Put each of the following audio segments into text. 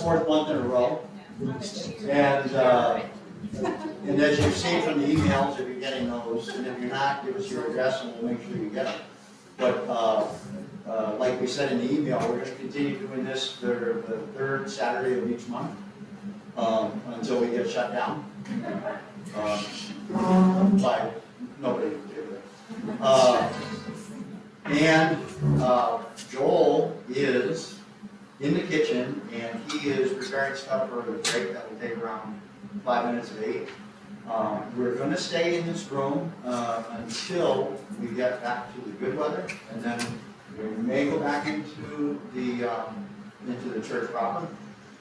4th month in a row. And as you've seen from the emails, if you're getting those, and if you're not, give us your address and we'll make sure you get them. But like we said in the email, we're going to continue doing this the 3rd Saturday of each month until we get shut down. By nobody did it. Joel is in the kitchen and he is preparing stuff for the break that will take around 5 minutes of 8. We're going to stay in this room until we get back to the good weather, and then we may go back into the church proper,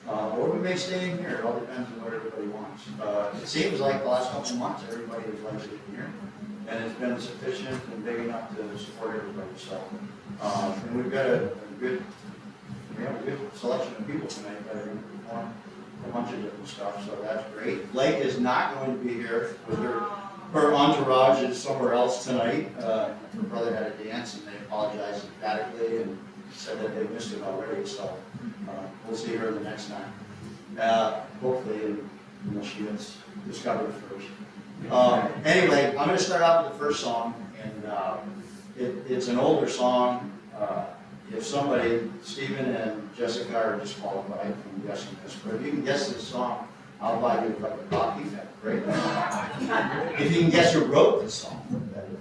or we may stay in here. It all depends on what everybody wants. It seems like the last couple of months everybody has liked it in here, and it's been sufficient and big enough to support everybody. So, and we've got a good selection of people tonight that are going to perform a bunch of different stuff, so that's great. Blake is not going to be here with her entourage is somewhere else tonight. Her brother had a dance and they apologized emphatically and said that they missed it already, so we'll see her the next time. Hopefully, unless she gets discovered first. Anyway, I'm going to start out with the first song, and it's an older song. If somebody, Stephen and Jessica are disqualified from guessing this, but if you can guess this song, I'll buy you a cup of coffee. That's great. If you can guess who wrote this song, that is.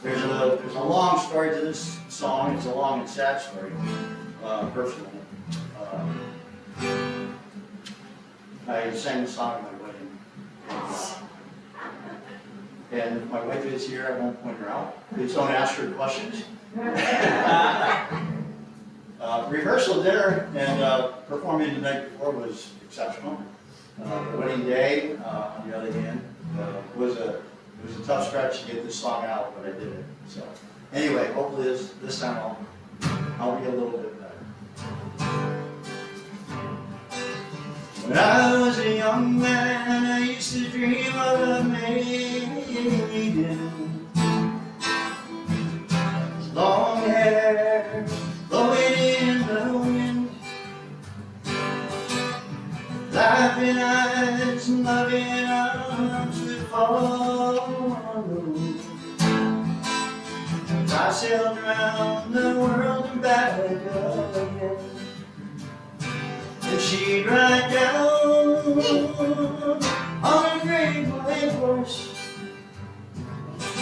There's a long story to this song. It's a long and sad story, personally. I sang the song at my wedding. And if my wife is here, I won't point her out. Please don't ask her questions. Rehearsal dinner and performing the night before was exceptional. The wedding day, on the other hand, was a tough stretch to get this song out, but I did it. So anyway, hopefully this time I'll be a little bit better. When I was a young man, I used to dream of a maiden. Long hair, blowing in the wind, laughing eyes and loving arms would follow. I sailed around the world and back again. And she'd ride down on a great white horse.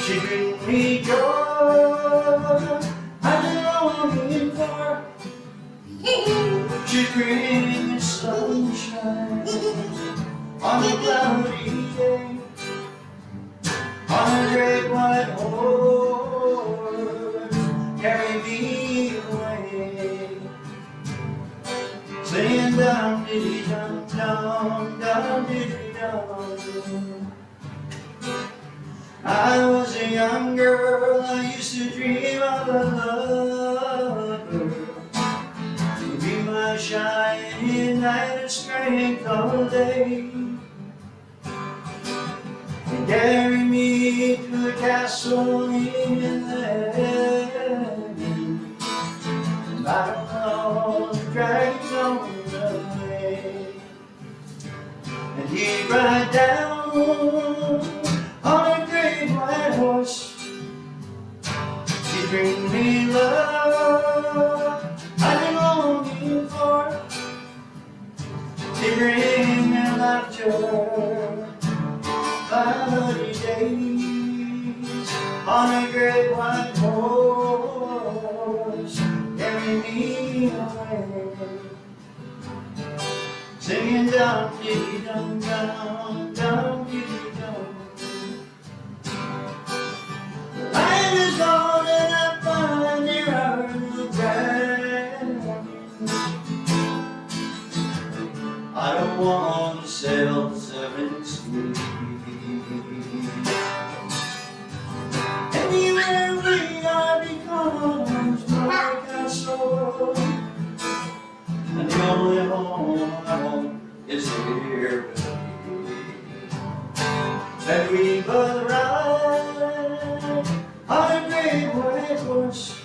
She'd bring me joy I've been longing for. She'd bring me sunshine on a cloudy day. On a great white horse, carry me away. Singing dum diddy dum dum dum diddy dum. I was a young girl, I used to dream of a lover to be my shining light of strength all day, and carry me to a castle in heaven. And I don't know the dragons on the way, and he'd ride down on a great white horse. He'd bring me love I've been longing for. He'd bring me laughter, cloudy days, on a great white horse, carry me away. Singing dum diddy dum dum dum diddy dum. The land is gone and I find there are no dragons. I don't want to sail the 7 seas. Anywhere we are becomes my castle, and the only home I want is here with me. and we both ride on a great white horse.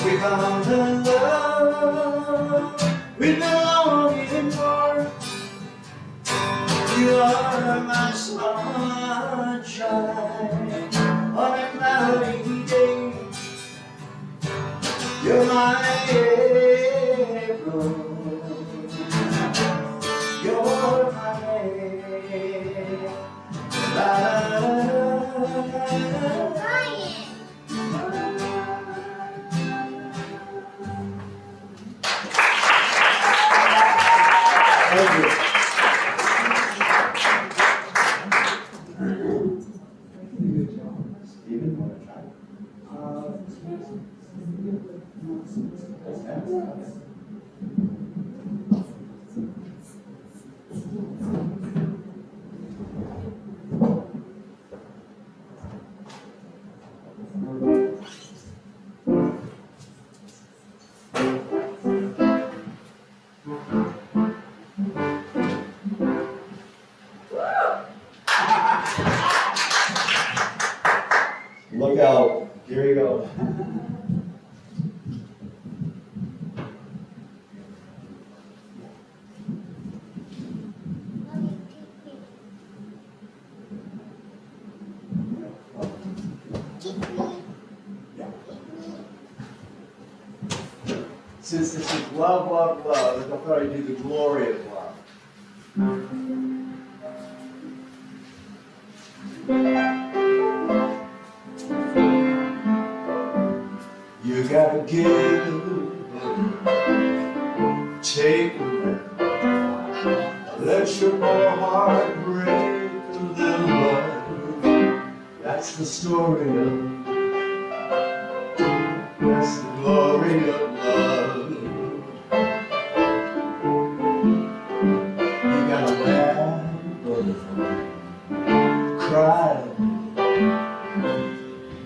We found a love we belonging for. You are my sunshine on a cloudy day. You're my April. You're my Thank you. Stephen, want to try? Look out, here you go. Since this is love, love, love, I thought I'd do the glory of love. You gotta give, take, let your poor heart break a little love. That's the story of, that's the glory of love. You gotta laugh, cry,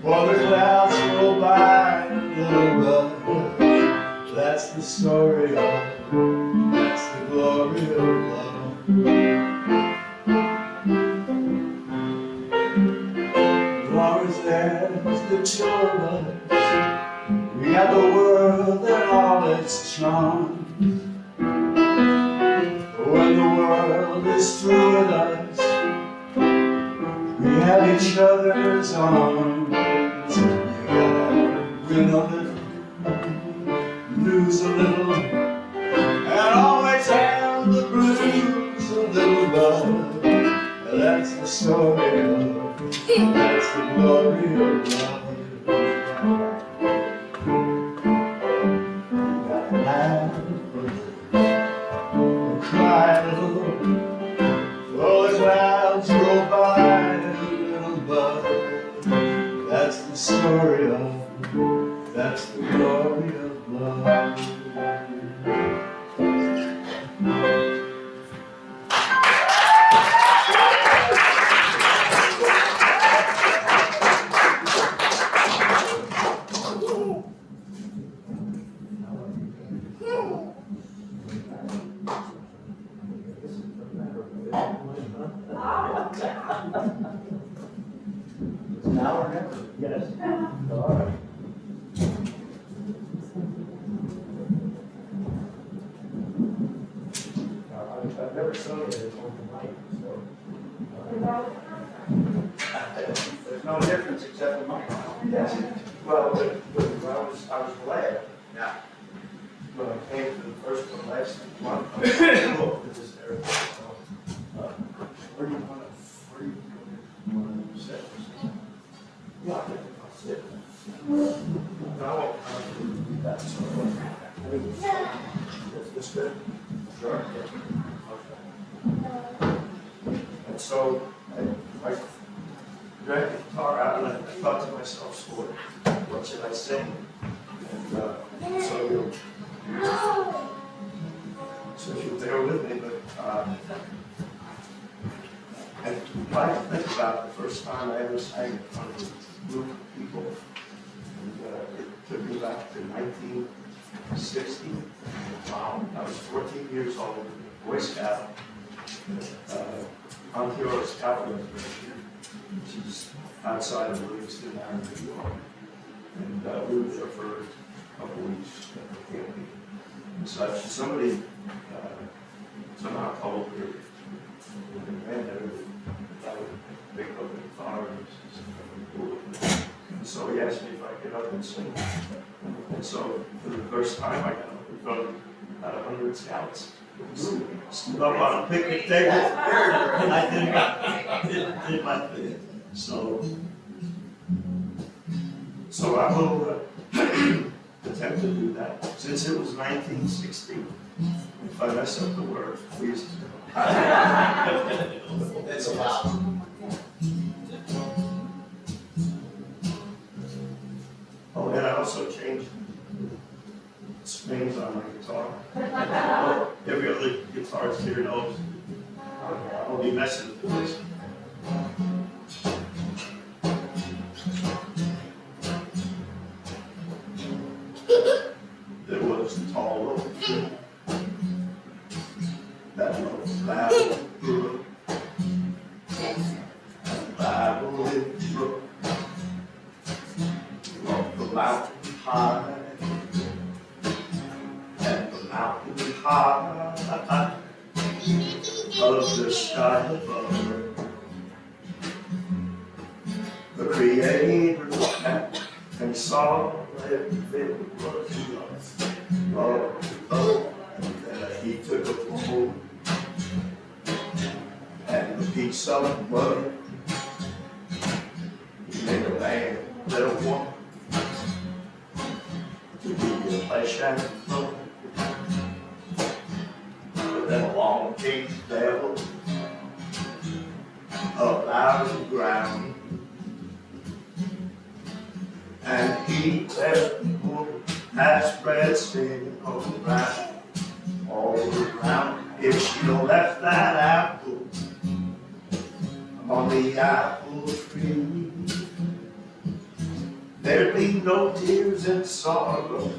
while the clouds roll by. That's the story of, that's the glory of love. As long as there's the two of us, we got the world and all its charms. When the world is through with us, we have each other's arms. You gotta win a little, lose a little, and always have the blues a little, but that's the story of, that's the glory of love. You gotta laugh a little, cry a little, oh, the clouds roll by a little, but that's the story of, that's the glory of love. Now or never? Yes. All right. I've never sung it at open mic, so. There's no difference except the mic. Yes. Well, I was glad. Yeah. When I came to the first one last month, I was this is terrible. Where do you want to sit? Yeah, I think I'll sit. No, I won't. That's Is this good? Sure. Okay. And so I dragged the guitar out and I thought to myself, Lord, what should I sing? And so if you'll bear with me, but and I think about the first time I ever sang in front of a group of people. And it took me back to 1960. Wow, I was 14 years old, Boy Scout, Monteiro Scout Reservation, which is outside of Livingston, New York. And we were there for a couple weeks camping and such. Somebody somehow told her, the granddad, that would pick up the farms. And so he asked me if I could get up and sing. And so for the first time I got up in front of about 100 scouts. Stood up on a picnic table, and I did my thing. So I will attempt to do that. Since it was 1960, if I mess up the word, please. It's allowed. Oh, and I also changed strings on my guitar. Every other guitarist here knows I'll be messing with this. There was a tall oak tree that was loud brook, and by the little brook, up the mountain high, and the mountain high of the sky above. The Creator looked at and saw everything was love, and he took a pole and a piece of wood. He made a man, little woman, to be a flesh and blood. But then along came the devil up out of the ground, and he left the woman has spread sin all around. If she'd left that apple on the apple tree, there'd be no tears and sorrow.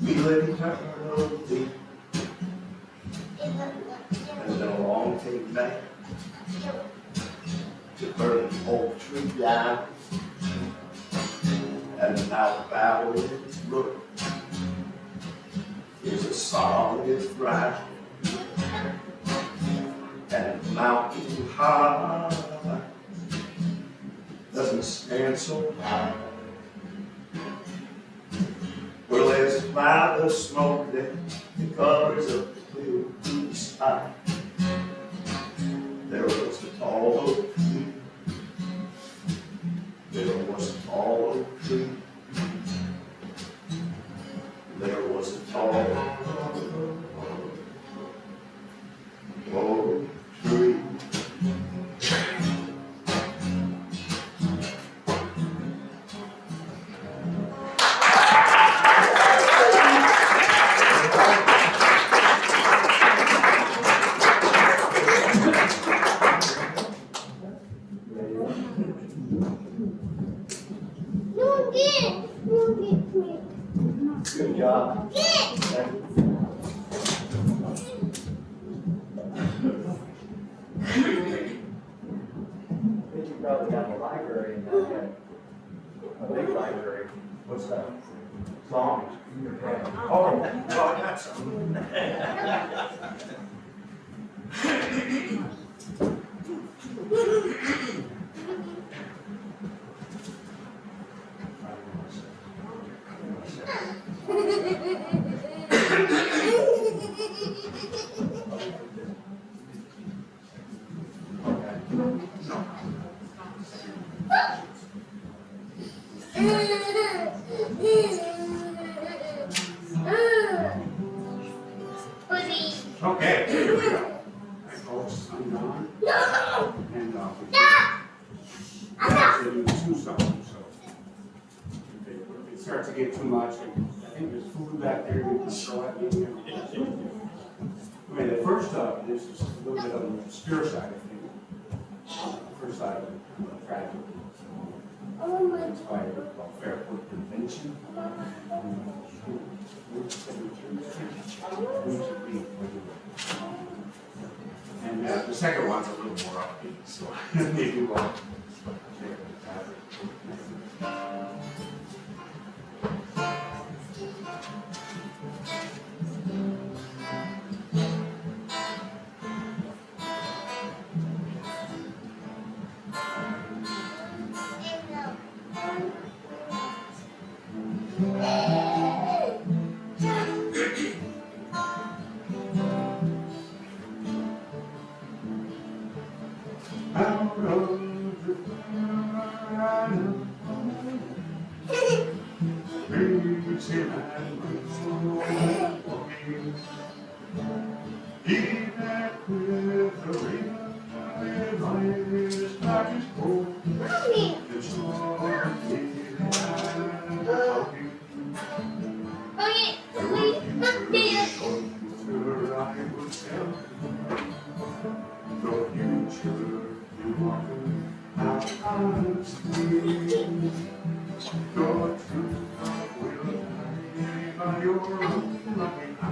We live eternally. And then along came man to burn the old tree down, and now the valley brook is a solid ground, and the mountain high doesn't stand so high. Well, there's a cloud of smoke that covers up the clear blue sky. There was a tall oak tree. There was a tall oak tree. There was a tall oak tree. Good job. I think you probably have a library in that head. A big library. What's that? Songs. Oh, I got some. Okay, here we go. Hi folks, I'm Don. And we have to do 2 songs, so if it starts to get too much, I think there's food back there you can throw at me. Okay, the first this is a little bit on the obscure side of things. First side of the tragedy. It's by Fairport Convention. And Yeah, the second one's a little more upbeat, so maybe we'll. Out of the breeze in and walking, he that with the rain is black as coal, and stormy and talking. Future I will tell, the future you want out honestly. Your truth will die by your loving eye.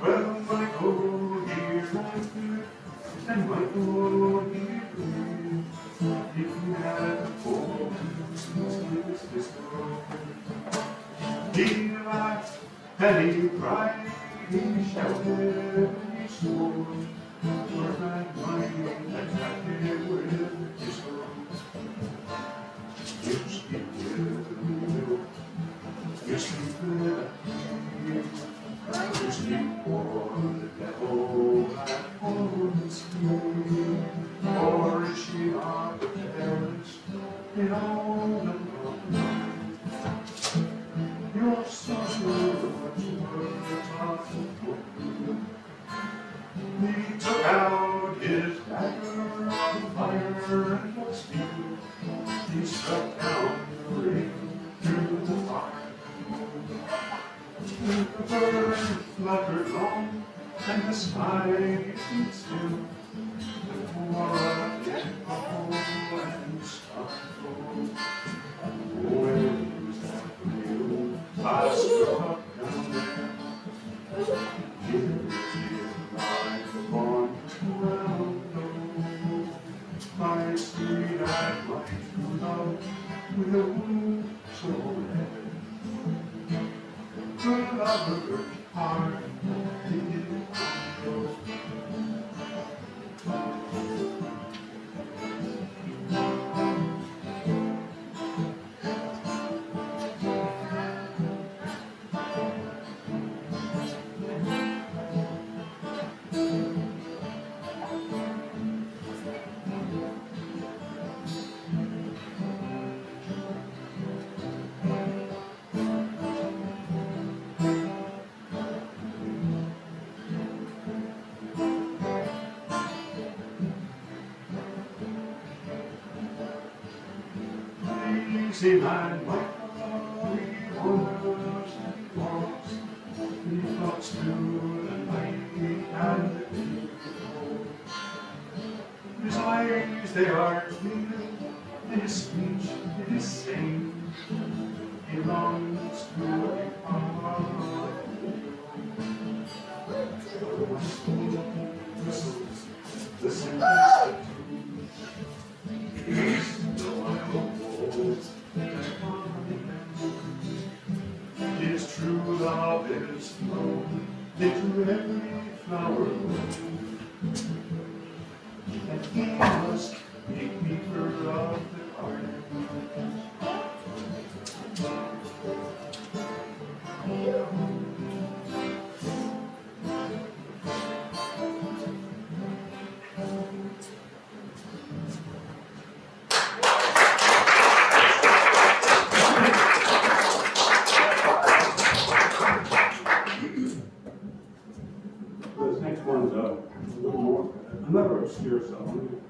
Well, Michael, here I do, and Michael, here we. If you had a full this world, he laughed and he cried, he shouted, he swore, for that money attracted with his words. Yes, he will. Yes, he will. Yes, he wore the devil at his feet. Or is she not the fairest in all the world? You're so good, but you were tough. He took out his dagger of fire and of steel. He struck down the ring through the fire. The bird fluttered long, and the sky stood still. I struck down there. Life upon the ground. My sweet I'd like to love with a wound so red. The lover's heart did go. Easy man, Michael, he wanders and he walks, he floats through the night and the deep cold. His eyes, they are clear, and his speech, it is sane. He longs to depart. Whistles, listen to the wild wolves. His true love is flown into every flower bloom, and he must be keeper of the garden. This next one's a little more, another obscure song.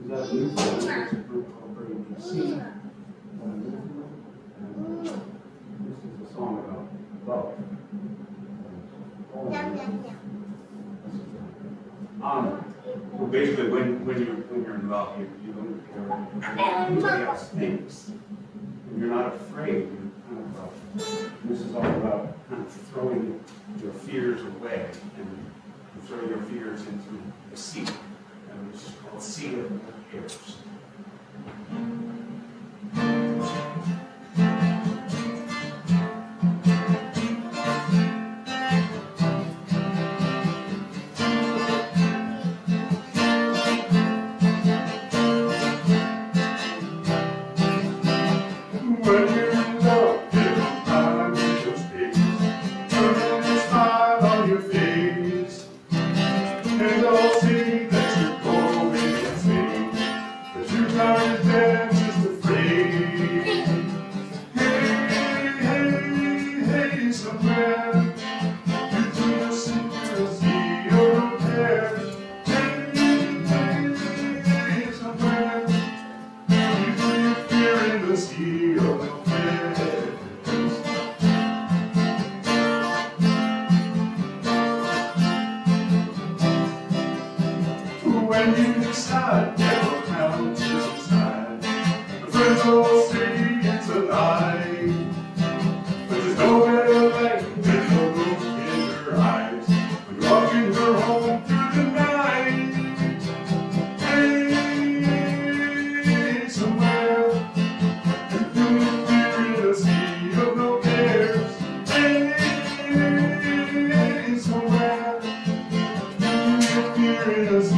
Is that a new song? It's a group called Brave DC. This is a song about love. Well, basically, when you're in love, you don't care what anybody else thinks. And you're not afraid. You're kind of This is all about kind of throwing your fears away and throw your fears into a sea. And it's called Sea of No Cares. When you decide, never count inside. The friends all say it's a lie, but there's nowhere like there's no look in your eyes. When you're walking her home through the night, hey, somewhere, and through the fear in a sea of no cares. Hey, somewhere, through the fear in a sea.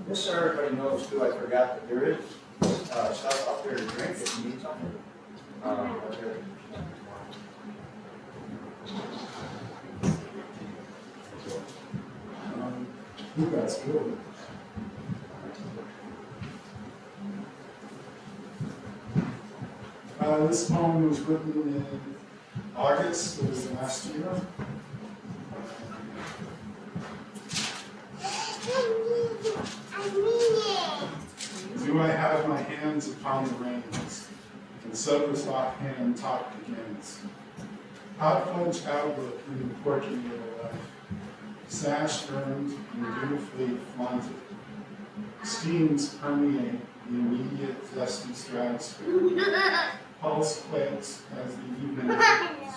Just so everybody knows too, I forgot that there is stuff up there to drink if you need something. Up there. That's good. This poem was written in August of last year. Do I have my hands upon the reins, and so this offhand talk begins. Hot-fudge outlook in the portrait of a life, sash earned and beautifully flaunted. Steams permeate the immediate dusty stratosphere. Pulse quakes as the evening ends.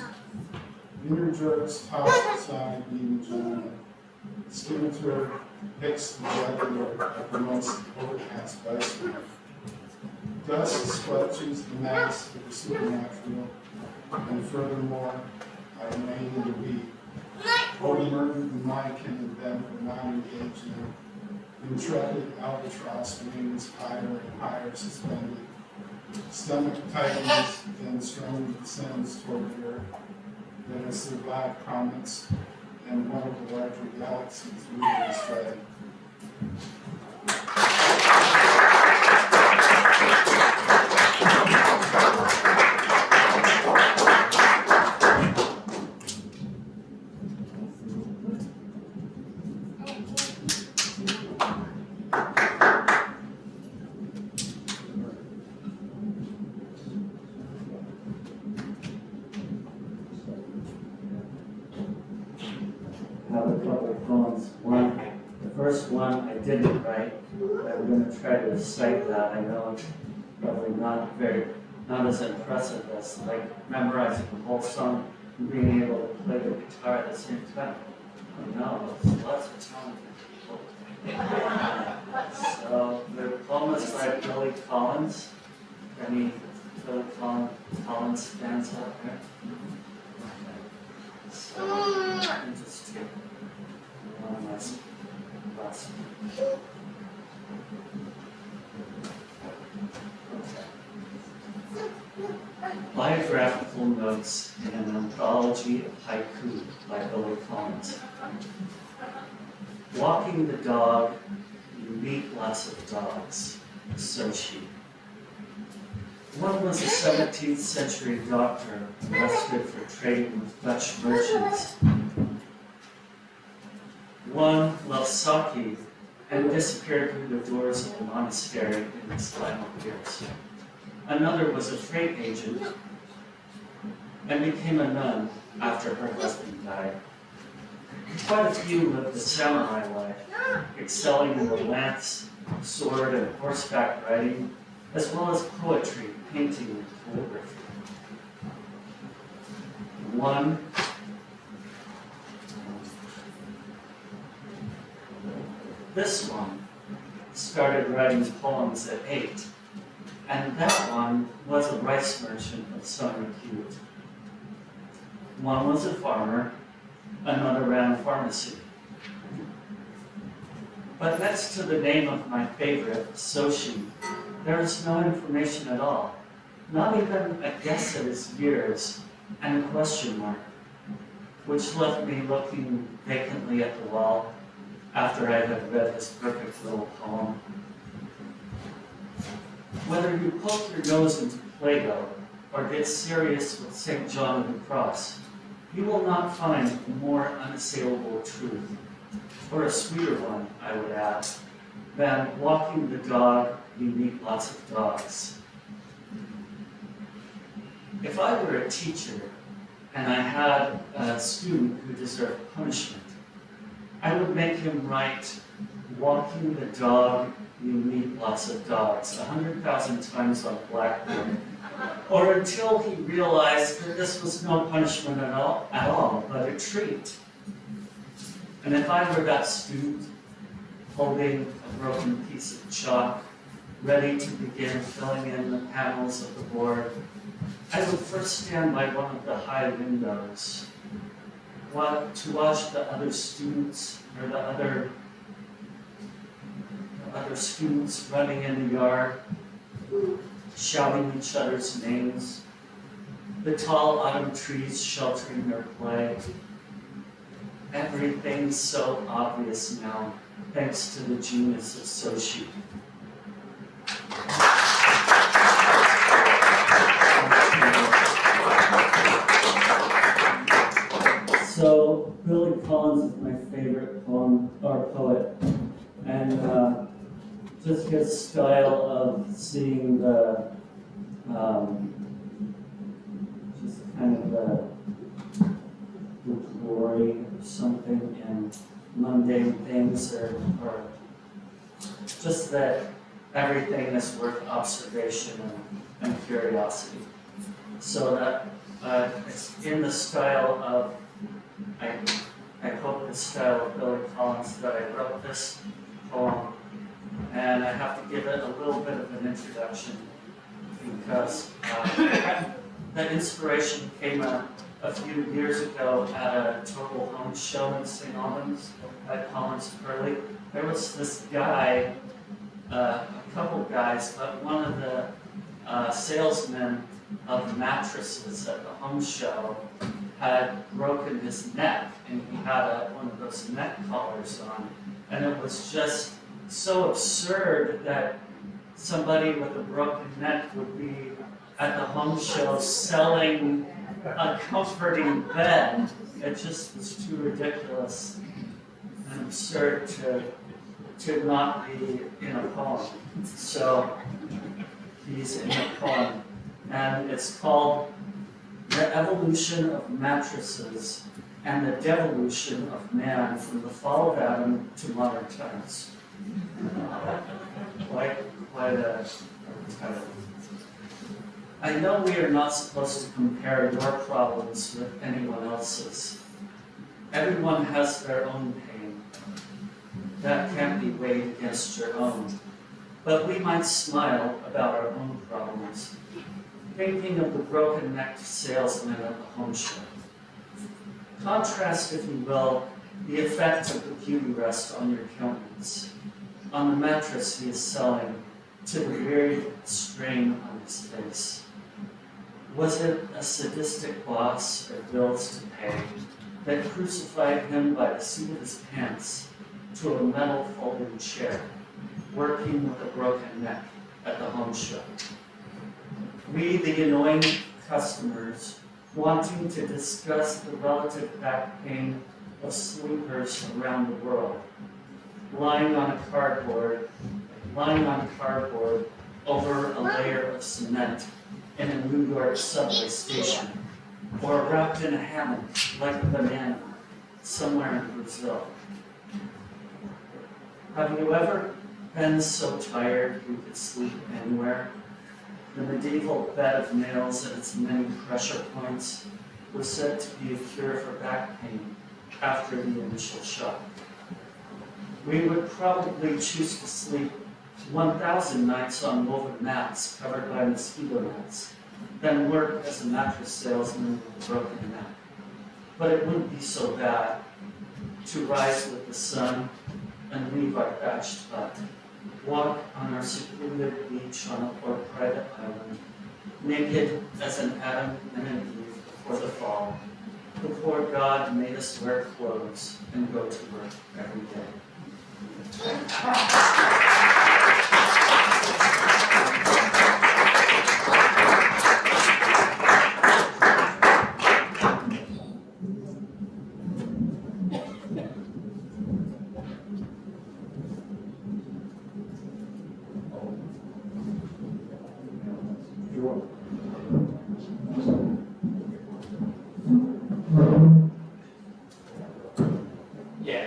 Inner jerks tossed aside the vagina. Scimitar picks the jugular of the most overcast vice. Dust squelches the mask of the supernatural. And furthermore, I remain in the weak. Overburdened the mind can then for non-engagement. Intrepid albatross wings higher and higher suspended. Stomach tightens, then strongly descends toward the earth. Then as the black comets and one of the larger galaxies move astray. Have a couple of poems. The first one I didn't write. I'm going to try to recite that. I know it's probably not as impressive as like memorizing the whole song and being able to play the guitar at the same time. Oh no, there's lots of talented people. So the poem is by Billy Collins. Any Billy Collins fans out there? So let me just take one last. Biographical notes in an anthology of haiku by Billy Collins. Walking the dog, you meet lots of dogs, so she. One was a 17th century doctor arrested for trading with Dutch merchants. One loved sake and disappeared through the doors of a monastery in his final years. Another was a freight agent and became a nun after her husband died. Quite a few lived the samurai life, excelling in the lance, sword, and horseback riding, as well as poetry, painting, and calligraphy. One This one started writing poems at 8, and that one was a rice merchant of some repute. One was a farmer, another ran a pharmacy. But next to the name of my favorite, Soshi, there is no information at all, not even a guess at his years and a question mark, which left me looking vacantly at the wall after I had read his perfect little poem. Whether you poke your nose into Plato or get serious with St. John of the Cross, you will not find a more unassailable truth, or a sweeter one, I would add, than walking the dog, you meet lots of dogs. If I were a teacher and I had a student who deserved punishment, I would make him write, walking the dog, you meet lots of dogs, 100,000 times on blackboard, or until he realized that this was no punishment at all, but a treat. And if I were that student, holding a broken piece of chalk, ready to begin filling in the panels of the board, I would first stand by one of the high windows to watch the other students or the other students running in the yard, shouting each other's names, the tall autumn trees sheltering their play. Everything's so obvious now, thanks to the genius of Soshi. So Billy Collins is my favorite poet, and just his style of seeing the just kind of the glory or something in mundane things, or just that everything is worth observation and curiosity. So that it's in the style of, I hope the style of Billy Collins that I wrote this poem, and I have to give it a little bit of an introduction because The inspiration came a few years ago at a Total Home Show in St. Albans at Collins Pearly. There was this guy, a couple guys, but one of the salesmen of mattresses at the home show had broken his neck, and he had one of those neck collars on. And it was just so absurd that somebody with a broken neck would be at the home show selling a comforting bed. It just was too ridiculous and absurd to not be in a poem. So he's in a poem, and it's called The Evolution of Mattresses and the Devolution of Man from the Fall of Adam to Modern Times. Quite a title. I know we are not supposed to compare your problems with anyone else's. Everyone has their own pain. That can't be weighed against your own. But we might smile about our own problems, thinking of the broken-necked salesman at the home show. Contrast, if you will, the effect of the beauty rest on your countenance, on the mattress he is selling, to the wearied strain on his face. Was it a sadistic boss or bills to pay that crucified him by the seat of his pants to a metal folding chair, working with a broken neck at the home show? We, the annoying customers, wanting to discuss the relative back pain of sleepers around the world, lying on cardboard over a layer of cement in a New York subway station, or wrapped in a hammock like a banana somewhere in Brazil. Have you ever been so tired you could sleep anywhere? The medieval bed of nails and its many pressure points was said to be a cure for back pain after the initial shock. We would probably choose to sleep 1,000 nights on woven mats covered by mosquito nets, then work as a mattress salesman with a broken neck. But it wouldn't be so bad to rise with the sun and leave our thatched hut, walk on our secluded beach on a private island, naked as an Adam and an Eve before the fall, before God made us wear clothes and go to work every day. Yeah.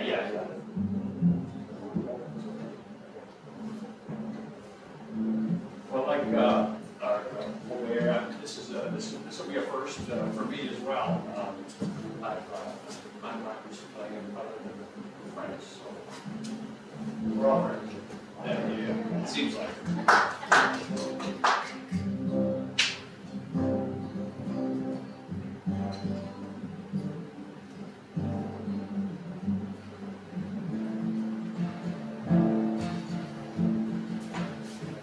Well, like, this will be a first for me as well. I'm not used to playing in other than friends, so we're all friends. Yeah, it seems like.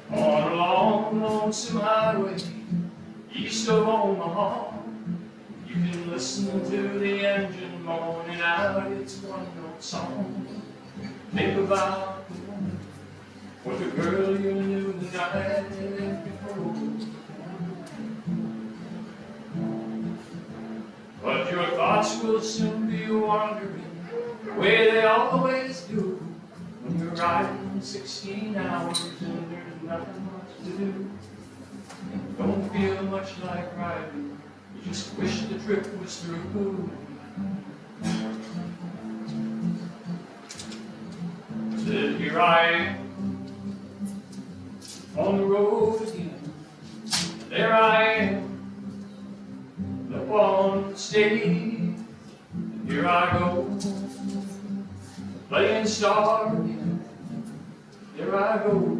On a long, lonesome highway, east of Omaha, you can listen to the engine moaning out its one-note song. Think about the woman or the girl you knew the night before. But your thoughts will soon be wandering the way they always do when you're riding 16 hours and there's nothing much to do. Don't feel much like riding, you just wish the trip was through. Said here I am on the road again. There I am up on the stage. And here I go playing star again. Here I go.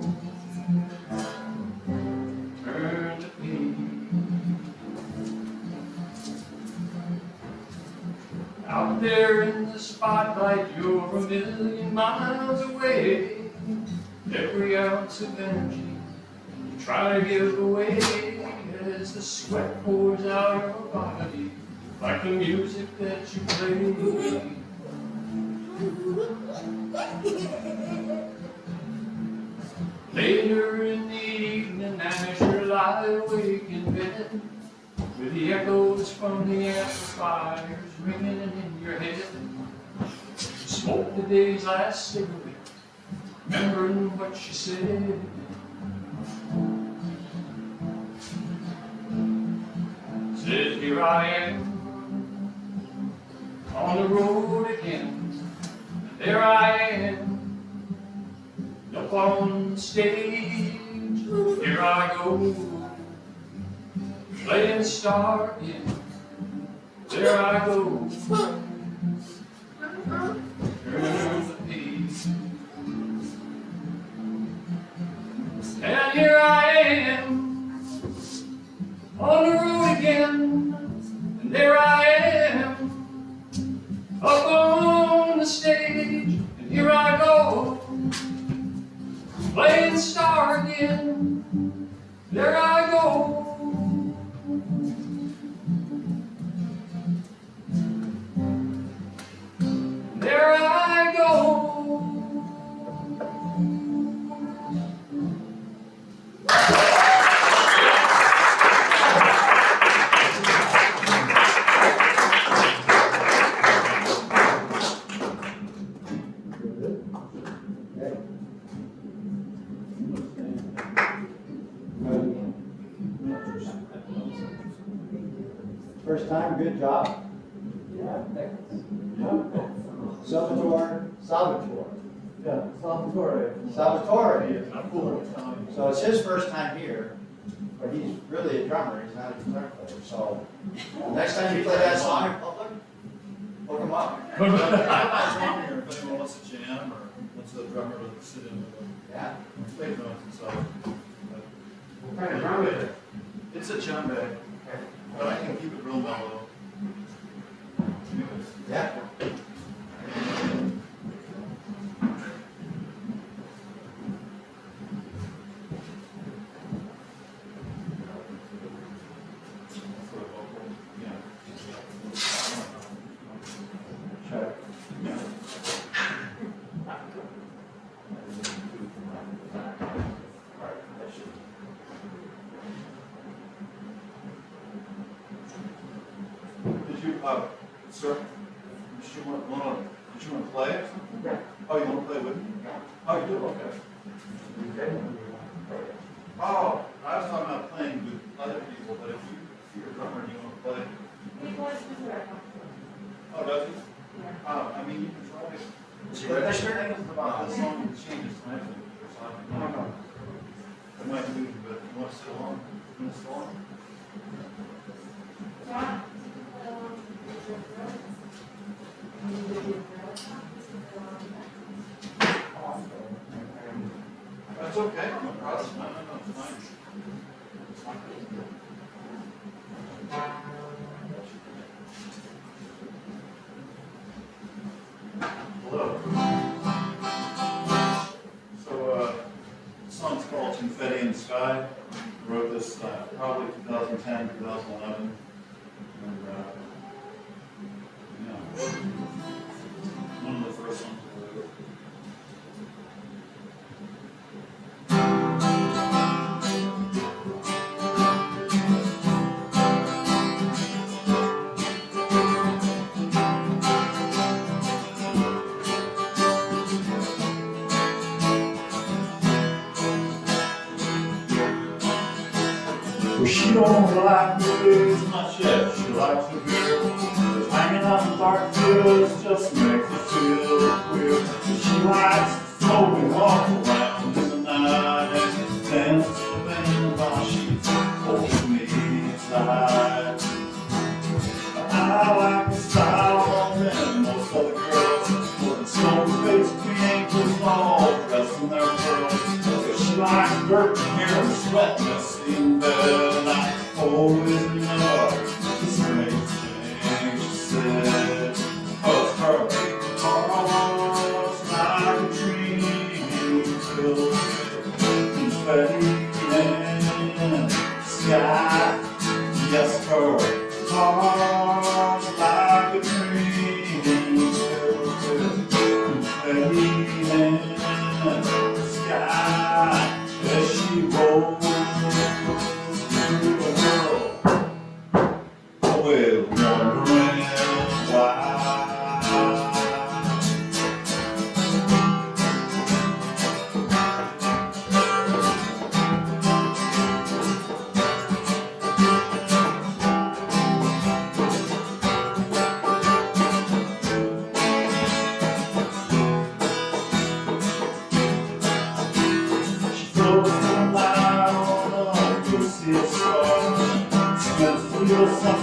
Turn the page. Out there in the spotlight, you're a million miles away. Every ounce of energy you try to give away as the sweat pours out your body, like the music that you play. Later in the evening, as you lie awake in bed, with the echoes from the amplifiers ringing in your head, smoke the day's last cigarette, remembering what she said. Said, here I am, on the road again, and there I am, up on the stage, here I go, playing star again, there I go, turn the page, and here I am, on the road again, and there I am, up on the stage, and here I go, playing star again, there I go. There I go. First time, good job. Salvatore. Yeah, Salvatore. Salvatore. I'm full of Italian. So it's his first time here, but he's really a drummer, he's not a guitar player. So next time you play that song in public, hook him up. I was wondering if anyone wants to jam or wants the drummer to sit in with them. Yeah. Make noise and stuff. What kind of drum is it? It's a djembe, but I can keep it real mellow. Anyways. Yeah. For the vocal, yeah. Sure. Did you, sir, did you want to play or something? Yeah. Oh, you want to play with me? Oh, you do, okay. Oh, I was talking about playing with other people, but if you're a drummer and you want to play. Oh, does he? I mean, you can try it. Is he registered? The song changes time or something. It might move, but you want to sit along? You want to sit along? That's okay. No problem. No, it's fine. It's fine. Hello. So, the song's called Confetti in the Sky. I wrote this probably 2010, 2011. And, yeah. One of the first songs I wrote. Well, she don't like blues much yet. She likes the beer. Hanging out in dark fields just makes her feel queer. She likes to smoke and walk around in the night and dance to the band while she's holding me inside. I like the style of them, most other girls, with the stone-faced ankles all dressed in their pearls. She likes dirt and hair and sweat and steam bed, and I always remember the strange thing she said.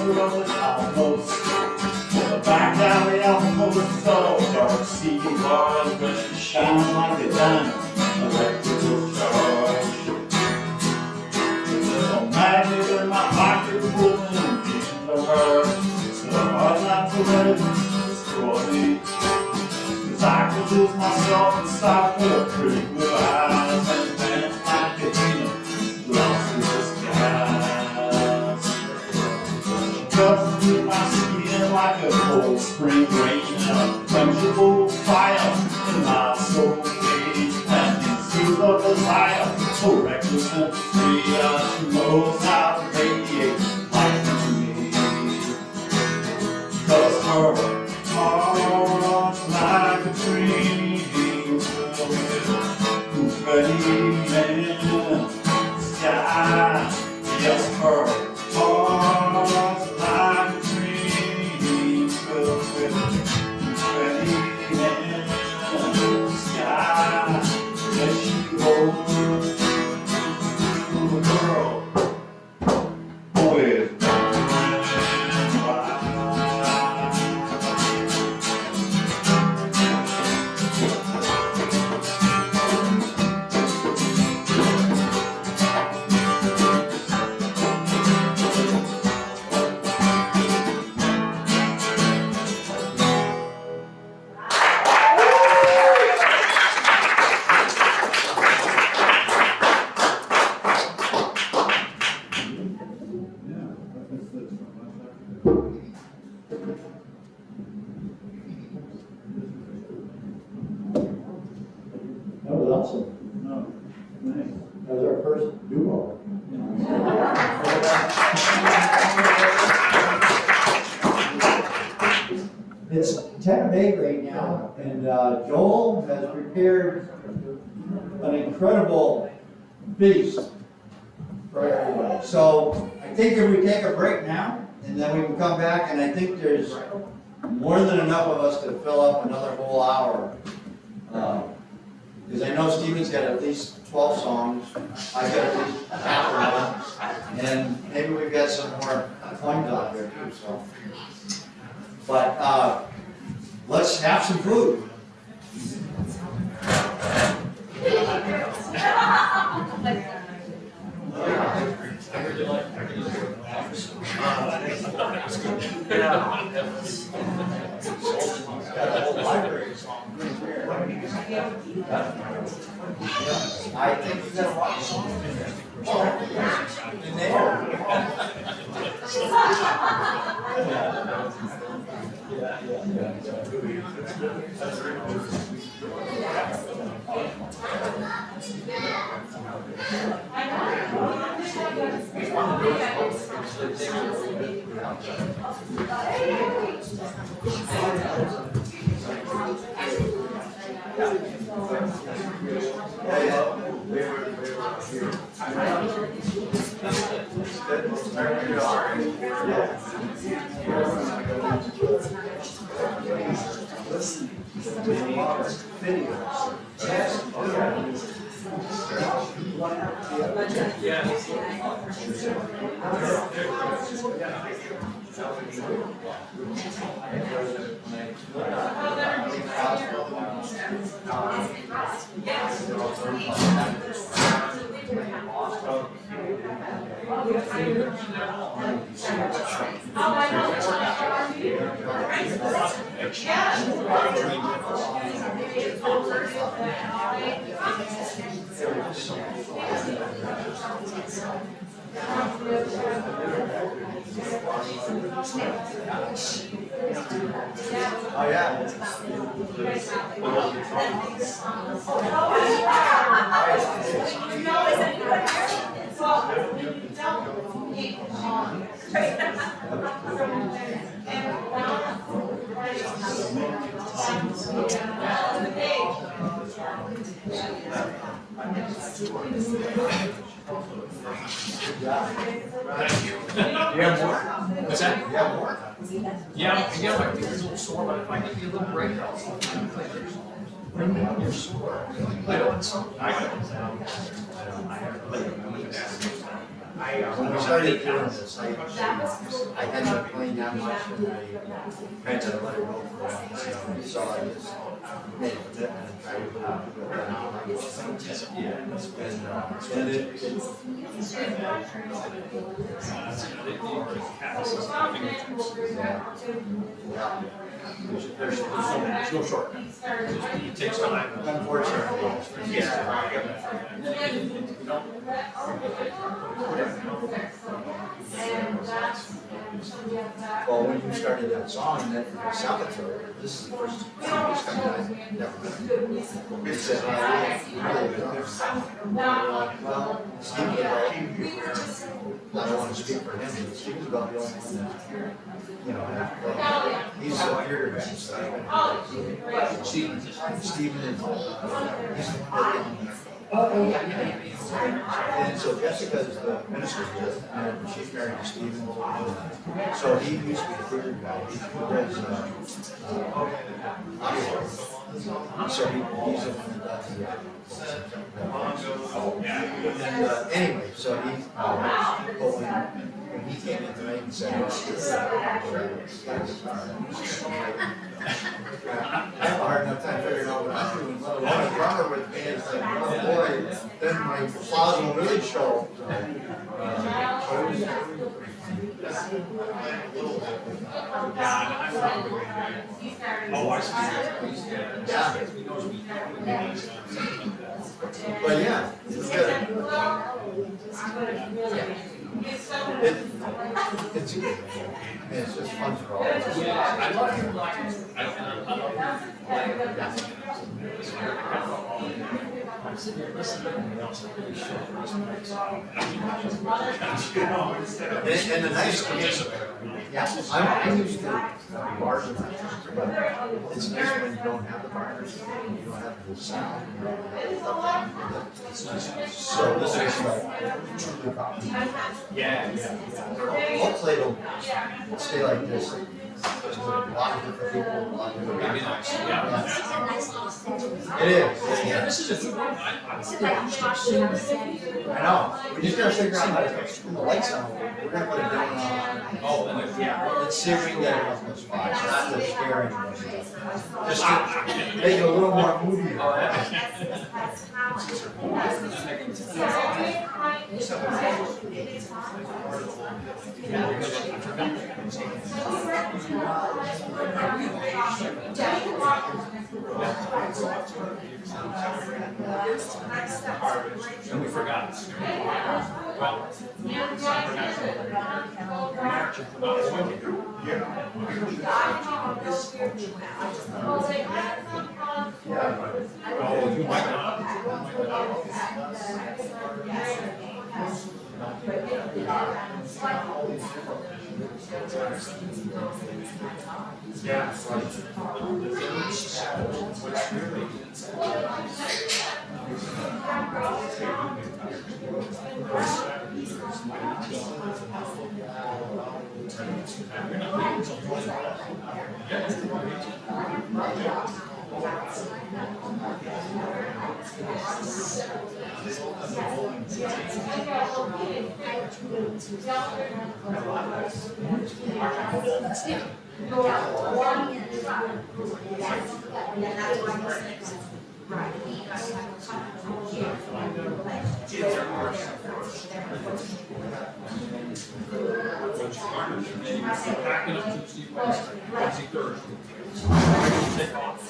corner of the outpost. On the back alley outpost, all dark seedy bars running shine like a diamond, electrical charge. There's a magnet in my pocket pulling visions of her, so hard not to let it destroy me. 'Cause I could lose myself inside her pretty blue eyes and dance like a demon lost in disguise. She cuts through my skin like a cold spring rain, and a tangible fire in my soul cage. And in seas of desire, so reckless and free, she knows how to radiate life into me. 'Cause her heart's like a dream filled with confetti and sky. Yes, her heart's like a dream filled with confetti and sky. Yes, she goes to the girl with That was awesome. no, nice. That was our first duo. It's 10 of 8 right now, and Joel has prepared an incredible feast for everybody. So I think if we take a break now, and then we can come back, and I think there's more than enough of us to fill up another whole hour. Because I know Stephen's got at least 12 songs, I got at least half of them, and maybe we've got some more coins out there too, so. But, let's have some food. I think we've got a lot of songs in there. In Oh, yeah. What's that? Yeah, more. Yeah, my finger's a little sore, but if I give you a little break, I'll play your song. When you're sore, play one song. I got it. I have to play it. When we started doing this, I hadn't played that much and I kind of let it go for a while. So I just made a commitment and tried to do it now. And There's no shortcut. It takes time. unfortunately, well, when you started that song, that Salvatore, this is the first time I've never been. It said, really good. Well, Steve, I don't want to speak for him, but Steve was about the only one that, you know, he's a weirder guy. Steven is, he's the one and so Jessica is the minister here, and she's married to Stephen. So he used to be the theater guy. He does audio. So he's the one that does it. And anyway, so he told me when he came in tonight and said, I have a hard enough time figuring out what I'm doing, let alone a drummer with me. It's like, oh boy, then my applause will really show. Oh, I see. Yeah. But yeah, it's good. It's good. It's just fun for all of us. Yeah, I love it. I'm sitting here listening to everything else. And the nice thing is, yeah, I'm used to bars and things, but it's nice when you don't have the bars, you don't have the sound. It's nice. So this is like truly about. Hopefully it'll stay like this. There's a lot of different people, a lot of different guys. It is. Yeah. This is a good one. I know. We just gotta figure out how to turn the lights on. We're gonna put it down on. Oh, and yeah. Let's see if we can get it up in the spot. It's not to scare anybody. Just to make it a little more moody. And we forgot. Well, oh, you might not. Yeah, it's like packing up Tuesday, Wednesday, Thursday. Take off.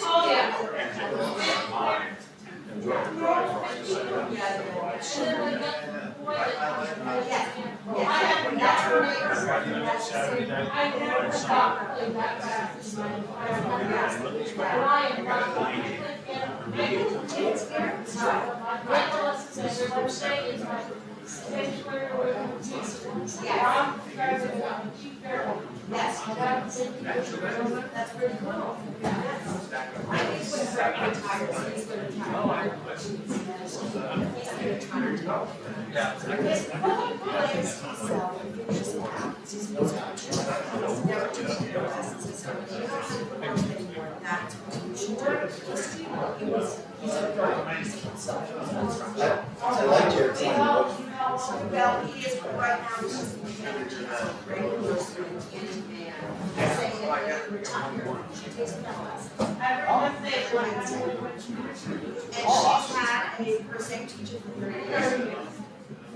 Saturday night. I liked your point. Well, he is right now, he's regular student and saying that they're retired. She takes classes. Every Wednesday, And she had her same teacher for 30 years.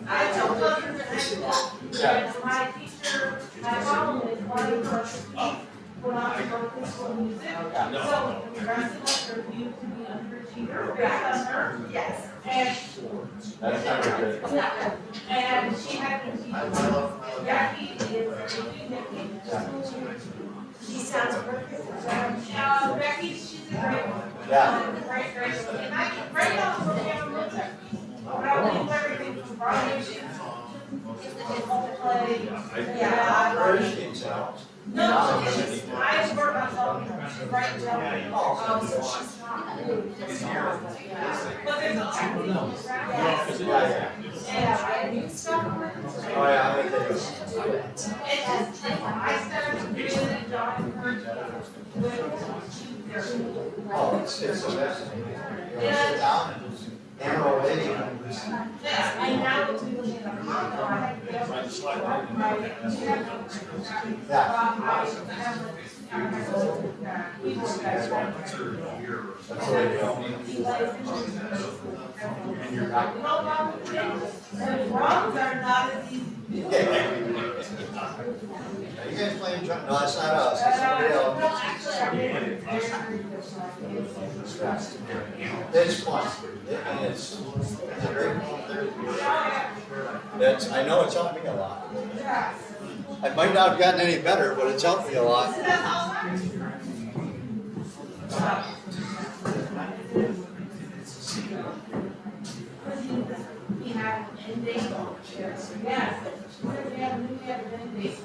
I told her that my teacher, my problem is one of her feet when I was working school music. So the rest of us are viewed to be underachievers based on her. Yes. And, That's not very good. and she had been teaching Jackie is taking Nikki to school. He sounds perfect. Becky, she's a great one. Yeah. Great. And I can break out the program real quick. But I'll leave everything from Broadway to play. Yeah. Where is she in South? No, I work on something, she's right down. Oh, so she's not new. That's all. But there's a lot of things, right? Yeah, I do stuff. Oh, yeah, I think they do. It's just, I set up a really job for Oh, it's so fascinating. You know, sit down and just hammer away. yeah, I now to look at the condo, I had to go. That's the way to go. The wrongs are not as easy. You guys playing jump? No, that's not us. It's somebody No, else. actually, I did very good. It's fun. And it's a great That's, I know it's helped me a lot. I might not have gotten any better, but it's helped me a lot. We have end date. Yes. We have an end date.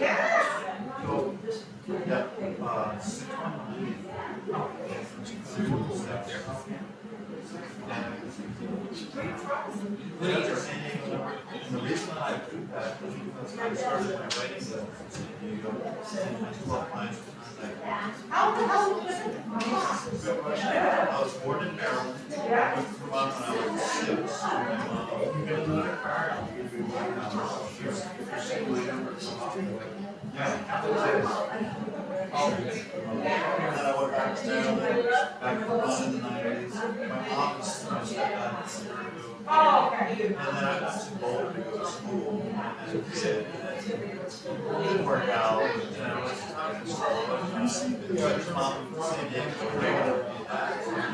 Yeah. up there. The reason I do that was because I started my writing lessons in New York, and I still have my How the hell was it? Good question. I was born in Maryland. I moved to Vermont when I was 6. My mom, you get another card, I'll give you $1. If you're single, you never come up. Yeah, that's it. And then I went back to Maryland, back to Vermont in the 90s. My mom was my stepdad. Oh, okay. And then I got too old to go to school, and it didn't work out, and I was talking to school, but mom from San Diego,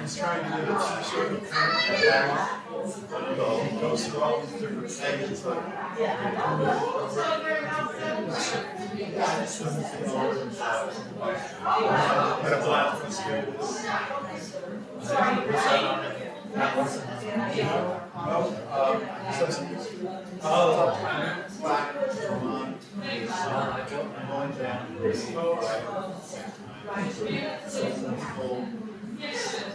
he's trying to get a t-shirt and print back. I don't know, he goes through all these different stages, but. Had a blast with students.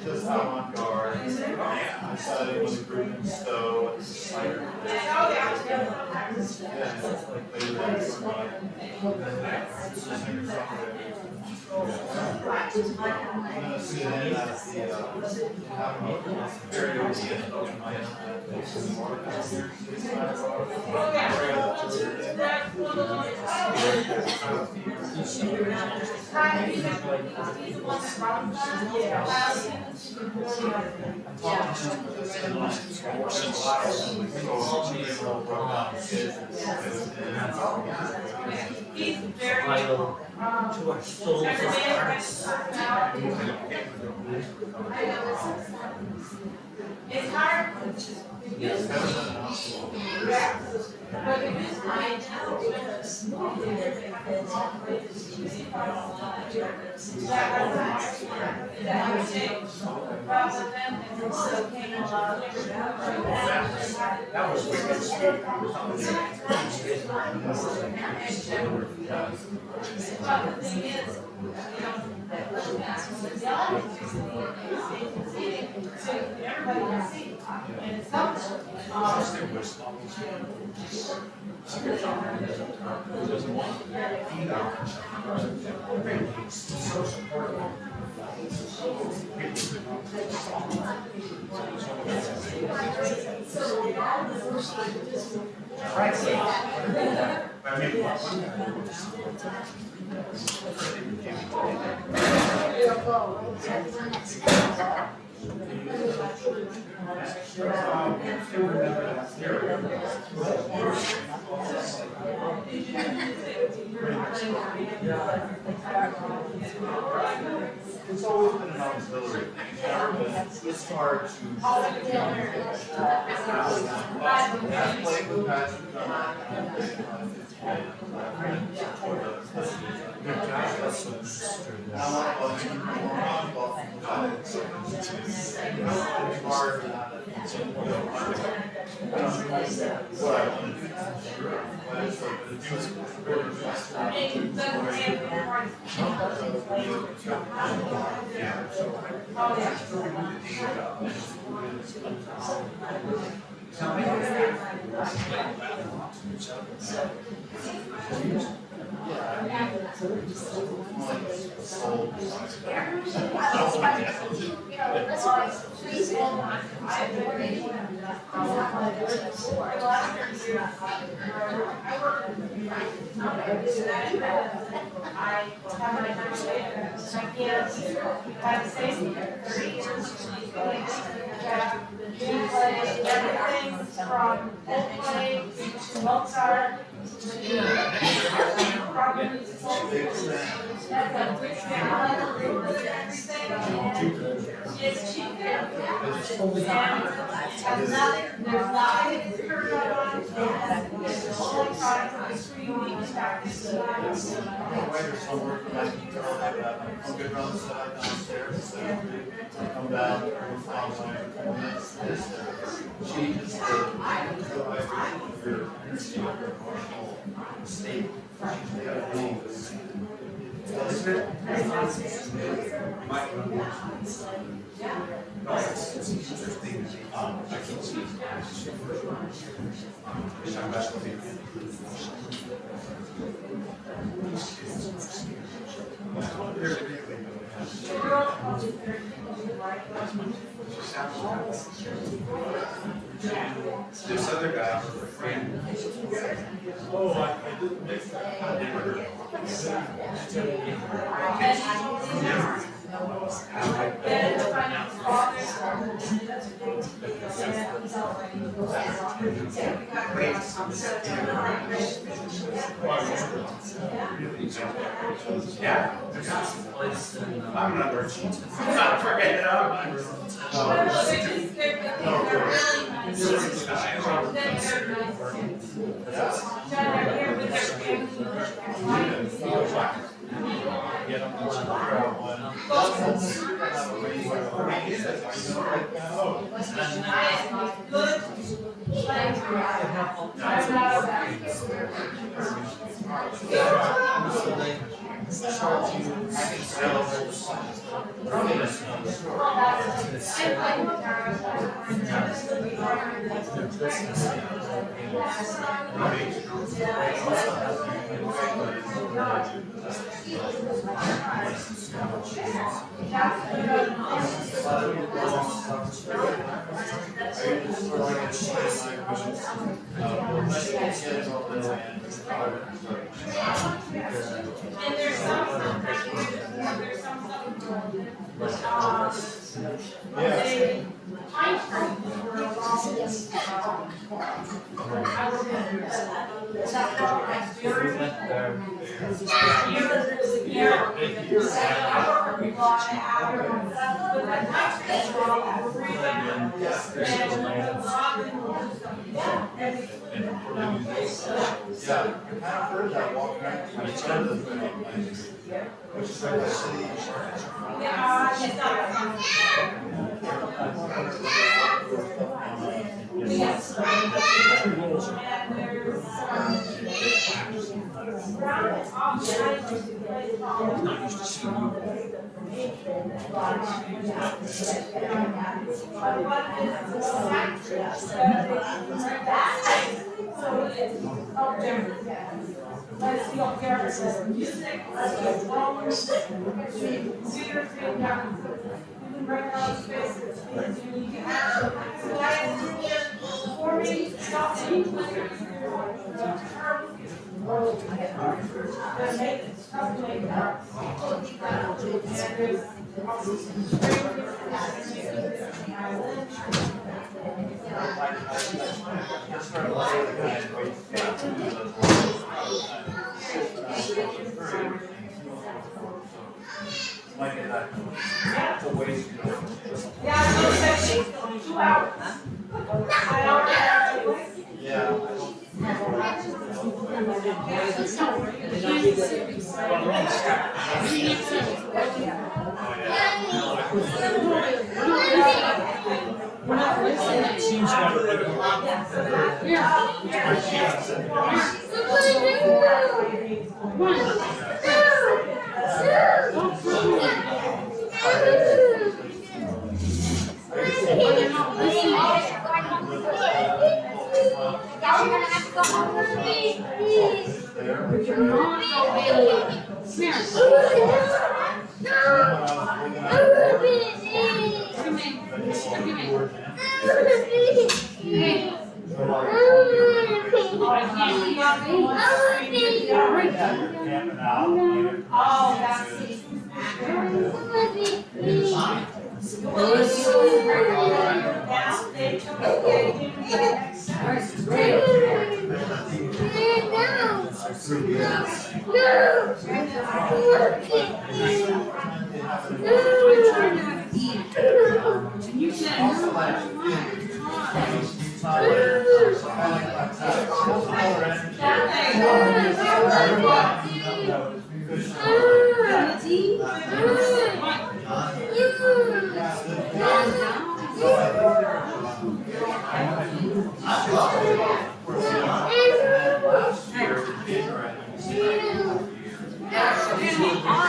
Just avant-garde. I studied with Ruben Stowe and Cider. Yeah, it's like later that summer. I'm gonna sit in at the karaoke and open mic. He's very, To our souls of artists. it's hard. Yeah. But it is hard. That was wicked sweet. But the thing is, everybody can see, and it's something. It's always been an auxiliary thing, it's hard to. Yeah, playing with Patrick Everything from Coldplay to Mozart to rock musical. It's cheap. There's nothing to hurt on. It's the only product that is for unique practice. Come down, she is the your energy, your emotional state. She's got to be This other guy, her friend, Oh, I didn't make that. I never heard yeah, Place in, I remember. Not forget it, I remember. And there's some they time frame for a long I will Yeah, you kind of heard that walking around. Which is like the city. Let's see up here, it says music, let's get phones, computers, you can bring out spaces, you can have, so that is for me, stop me, yeah, I know that 2 hours. Yeah.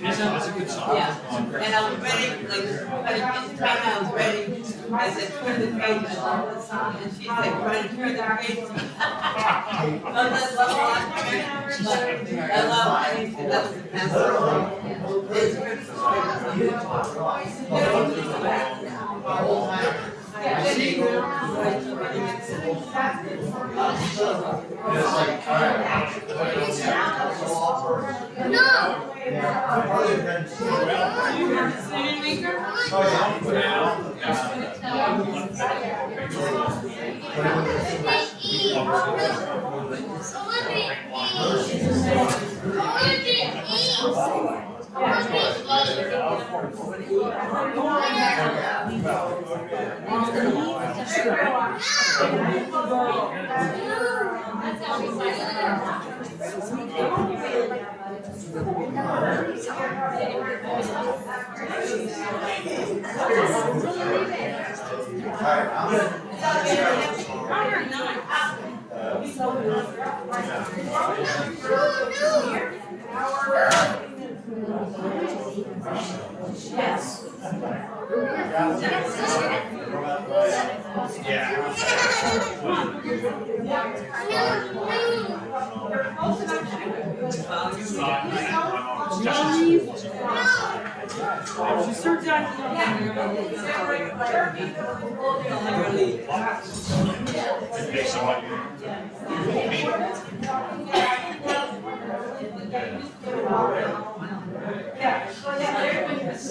That's a good song. Yeah, and I was ready, like, by the time I was ready, I said, turn the page, I love this song, and she said, try to turn the page. I love, I think that was the best song. It's very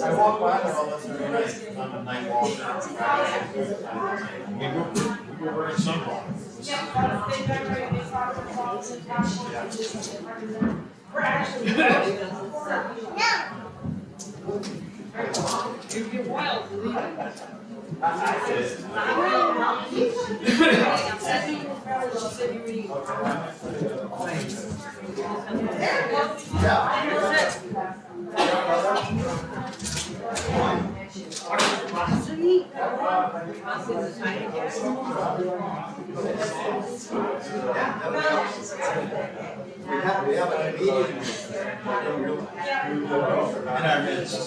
I walk by and all this every night on a night walk. We were wearing sunblock. We're actually. You get wild, believe it. We have a meeting in our midst.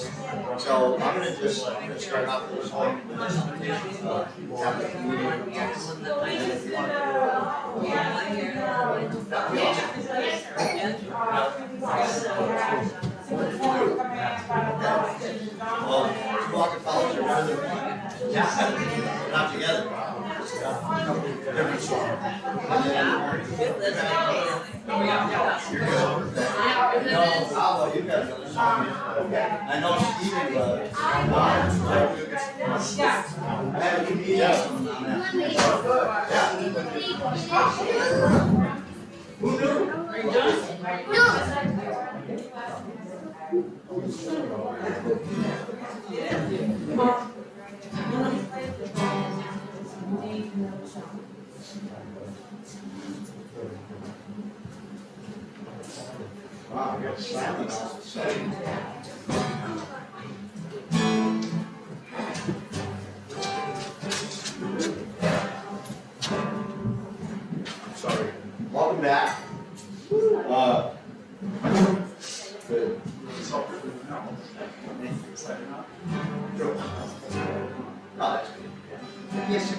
So I'm gonna just start off this one. Have the meeting. Well, two Walker College are really, not together. Different song. No, you got another song. I know Stevie was. I had a comedian on that. Yeah. Who knew? Are you done? Wow, I got silent all of a sudden. Sorry. Welcome back. Good. No, that's good. Yes, sir.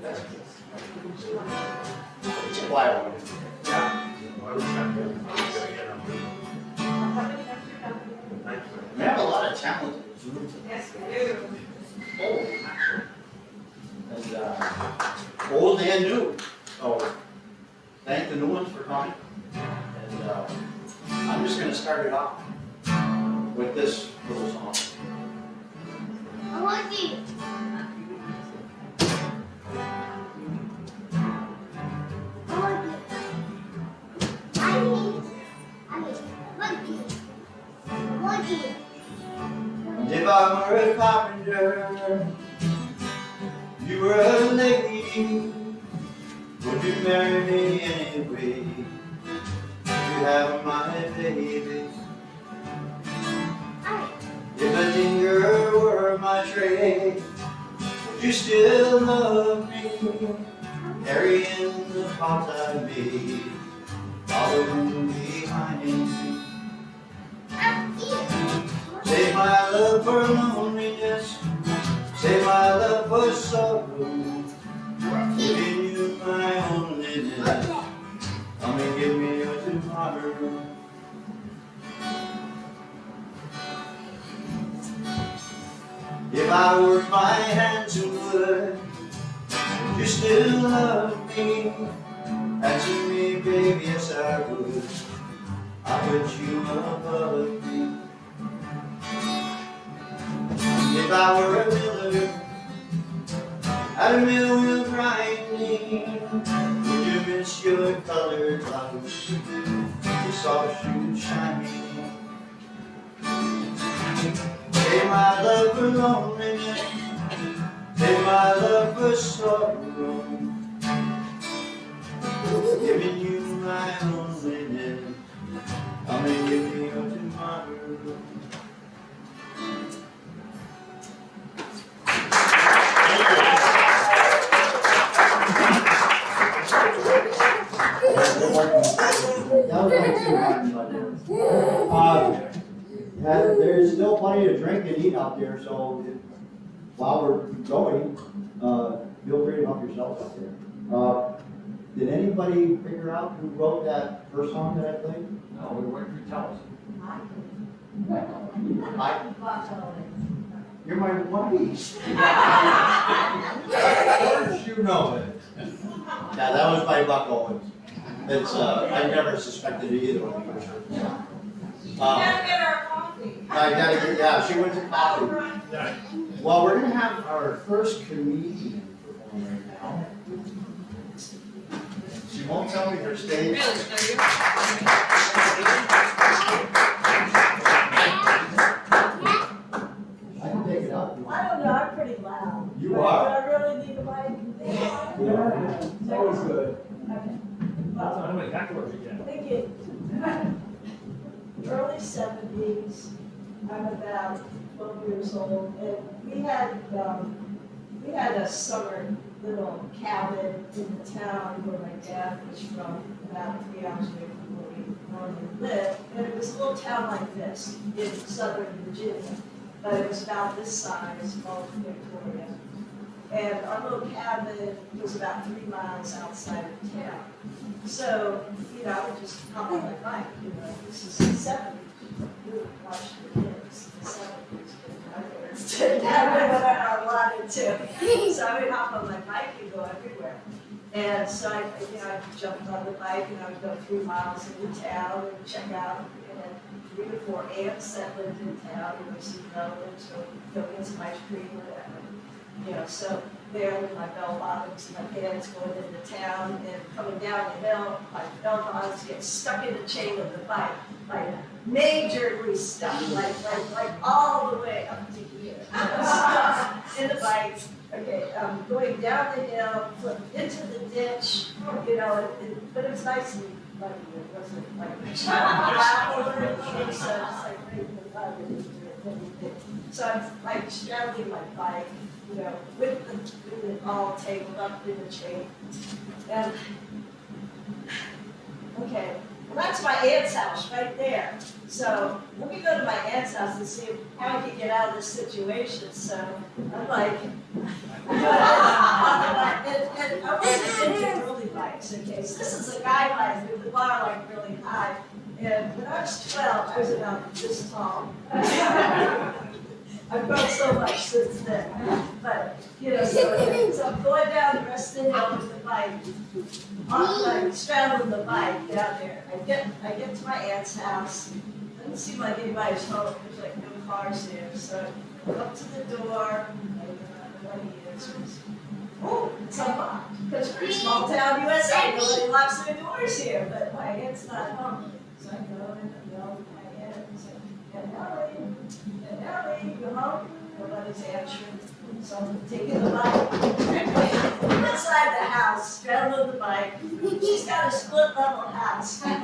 That's good. It's a quiet one. We have a lot of talented Zooms. Yes, we do. Old, actually. And, old and new. So, thank the new ones for coming. And, I'm just gonna start it off with this little song. I want you. And if I were a carpenter, you were a lady, would you marry me anyway? You have my baby. If a linger my tray, would you still love me? Carrying the pots I made, following behind me. Save my love for loneliness, save my love for sorrow. Giving you my loneliness, come and give me your tomorrow. If I worked my hands in wood, would you still love me? Answer me, baby, yes I would. I put you above me. If I were a miller, at a mill wheel grinding, would you miss your colored clouds, your soft shoes shining? Save my love for loneliness, save my love for sorrow. Giving you my loneliness, come and give me your tomorrow. That was like too hard, but there's still plenty to drink and eat out there, so while we're going, feel free to help yourselves out there. Did anybody figure out who wrote that first song that I played? No, we were waiting for you to tell us. You're my wife. How did you know it? Yeah, that was by Buck Owens. It's, I never suspected it either one for sure. Gotta get our coffee. I gotta get, yeah, she went to coffee. Well, we're gonna have our first comedian perform right now. She won't tell me her stage. I can take it up. I don't know, I'm pretty loud. You But are. I really need a mic. It's always good. Okay. That's not how many backwards you get. Thank you. Early 70s, I'm about 12 years old, and we had a summer little cabin in the town where my dad was from, about 3 hours away from where we normally live. And it was a little town like this in southern Virginia, but it was about this size, called Victoria. And our little cabin was about 3 miles outside of town. So, I would just hop on my bike, this is the 70s. You would watch the kids, the 70s, didn't what I wanted to. So I would hop on my bike and go everywhere. And so I jumped on the bike and I would go 3 miles into town and check out, 3 or 4 aunts that lived in town, some relatives, or go get some ice cream, whatever. So there with my bell bottoms and my pants going into town and coming down the hill, my bell bottoms get stuck in the chain of the bike, like majorly stuck, like all the way up to here. In the bike, okay, going down the hill, flip into the ditch, but it was nice and muddy, it wasn't like so I'm like straddling my bike, with it all tangled up in the chain. And, okay, well, that's my aunt's house right there. So let me go to my aunt's house and see how I can get out of this situation. So I'm like, and I wasn't into really bikes, okay? So this is a guy bike with the bar like really high. And when I was 12, I was about this tall. I've grown so much since then. But, so I'm going down the rest of the hill with the bike. I'm like straddling the bike down there. I get to my aunt's house. It doesn't seem like anybody's home. There's like no cars here. So I go up to the door. Nobody answers. Oh, it's unlocked. Because we're in small town USA. Nobody locks their doors here. But my aunt's not home. So I go and I yell at my aunt and say, Ellie, you home? Nobody's answering. So I'm taking the bike. Inside the house, straddling the bike. She's got a split level house. So I'm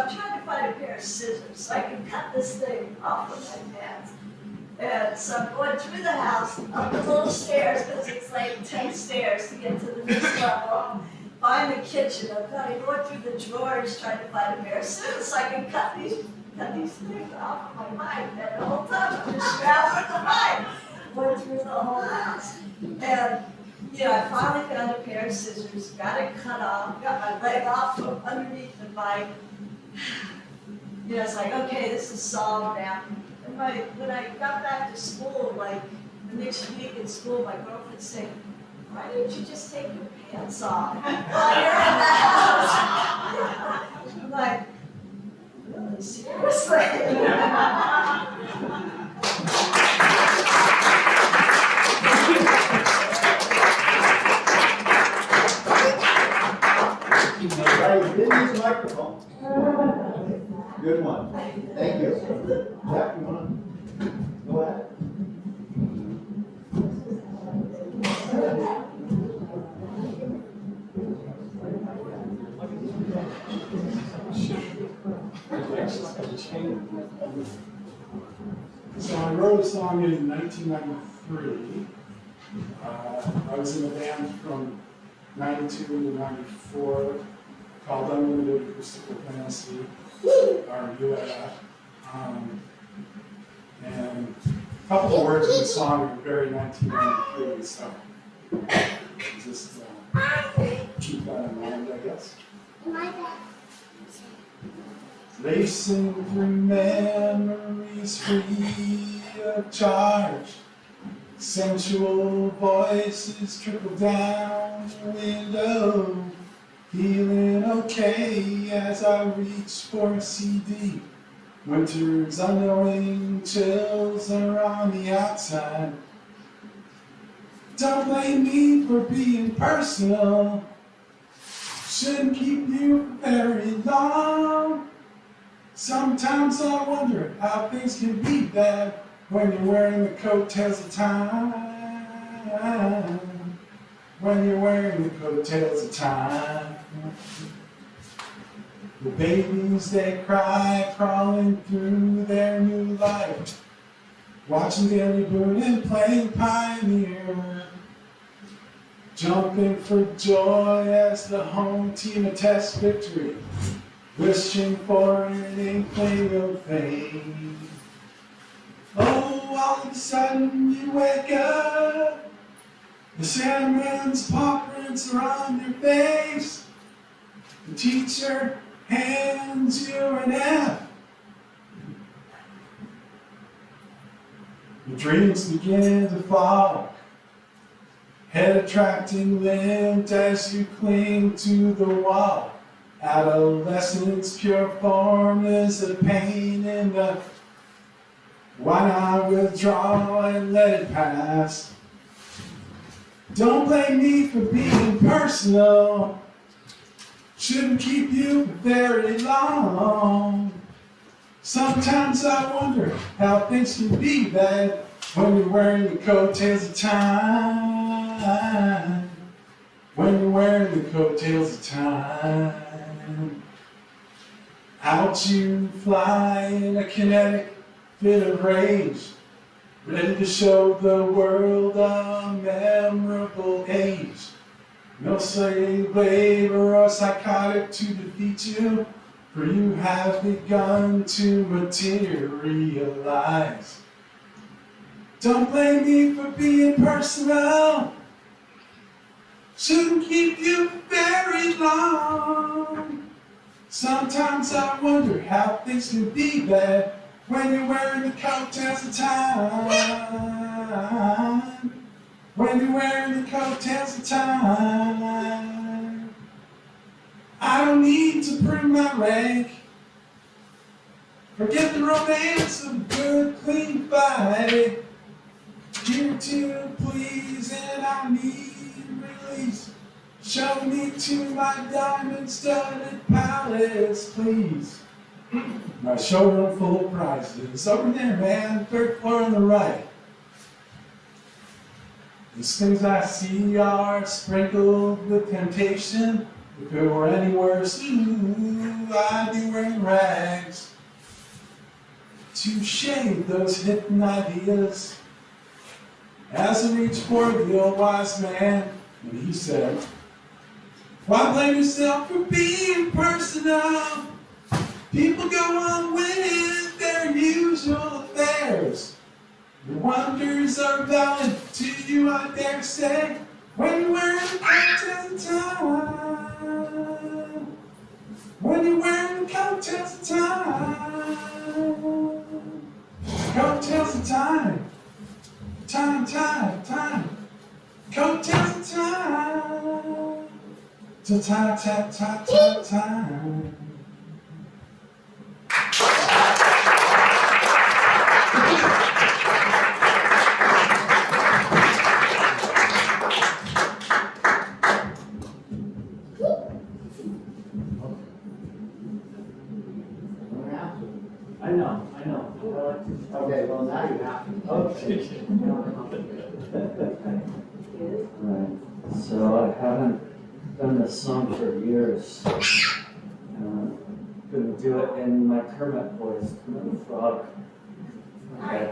trying to find a pair of scissors so I can cut this thing off of my pants. And so I'm going through the house, up the little stairs, because it's like 10 stairs to get to the next level. Find the kitchen, I'm kind of going through the drawers trying to find a pair of scissors so I can cut these things off of my mind. And the whole time I'm just grabbing the knife, went through the whole house. And, you know, I finally found a pair of scissors, got it cut off, got my leg off from underneath the bike. You know, it's like, okay, this is solved now. And when I got back to school, like the next week in school, my girlfriend said, why didn't you just take your pants off while you're in the house? I'm like, really, seriously? Right, you didn't use the microphone. Good one. Thank you. Jack, you wanna go ahead? So I wrote a song in 1993. I was in a band from 92 to 94 called Unlimited Acoustical Fantasy, or UAF. And a couple of words in the song are very 1993, so just keep that in mind, I guess. Racing through memories free of charge. Sensual voices trickle down the window. Feeling okay as I reach for a CD. Winter's unknowing chills are on the outside. Don't blame me for being personal. Shouldn't keep you very long. Sometimes I wonder how things can be bad when you're wearing the coattails of time. When you're wearing the coattails of time. The babies, they cry, crawling through their new life. Watching Daily Bird and playing Pioneer. Jumping for joy as the home team attests victory. Wishing for an inkling of fame. Oh, all of a sudden you wake up. The Sandman's paw prints are on your face. The teacher hands you an F. Your dreams begin to fall. Head attracting lint as you cling to the wall. Adolescence pure form is a pain in the. Why not withdraw and let it pass? Don't blame me for being personal. Shouldn't keep you for very long. Sometimes I wonder how things can be bad when you're wearing the coattails of time. When you're wearing the coattails of time. Out you fly in a kinetic fit of rage, ready to show the world a memorable age. No slave labor or psychotic to defeat you, for you have begun to materialize. Don't blame me for being personal. Shouldn't keep you very long. Sometimes I wonder how things can be bad when you're wearing the coattails of time. When you're wearing the coattails of time. I don't need to prove my rank. Forget the romance of a good, clean fight. Here to please and I need release. Show me to my diamond-studded palace, please. My showroom full of prizes. Over there, man, third floor on the right. These things I see are sprinkled with temptation. If it were any worse, ooh, I'd be wearing rags. to shade those hidden ideas. As he reached for the old wise man, and he said, why blame yourself for being personal? People go on with their usual affairs. Your wonders are valid to you, I dare say, when you wear the coattails of time. When you wear the coattails of time. Coattails of time. Time, time, time. Coattails of time. To time, time, time, time, time. I know. Okay, well, now you have to. Okay. Right, so I haven't done this song for years. Gonna do it in my Kermit voice, Kermit the Frog. Okay.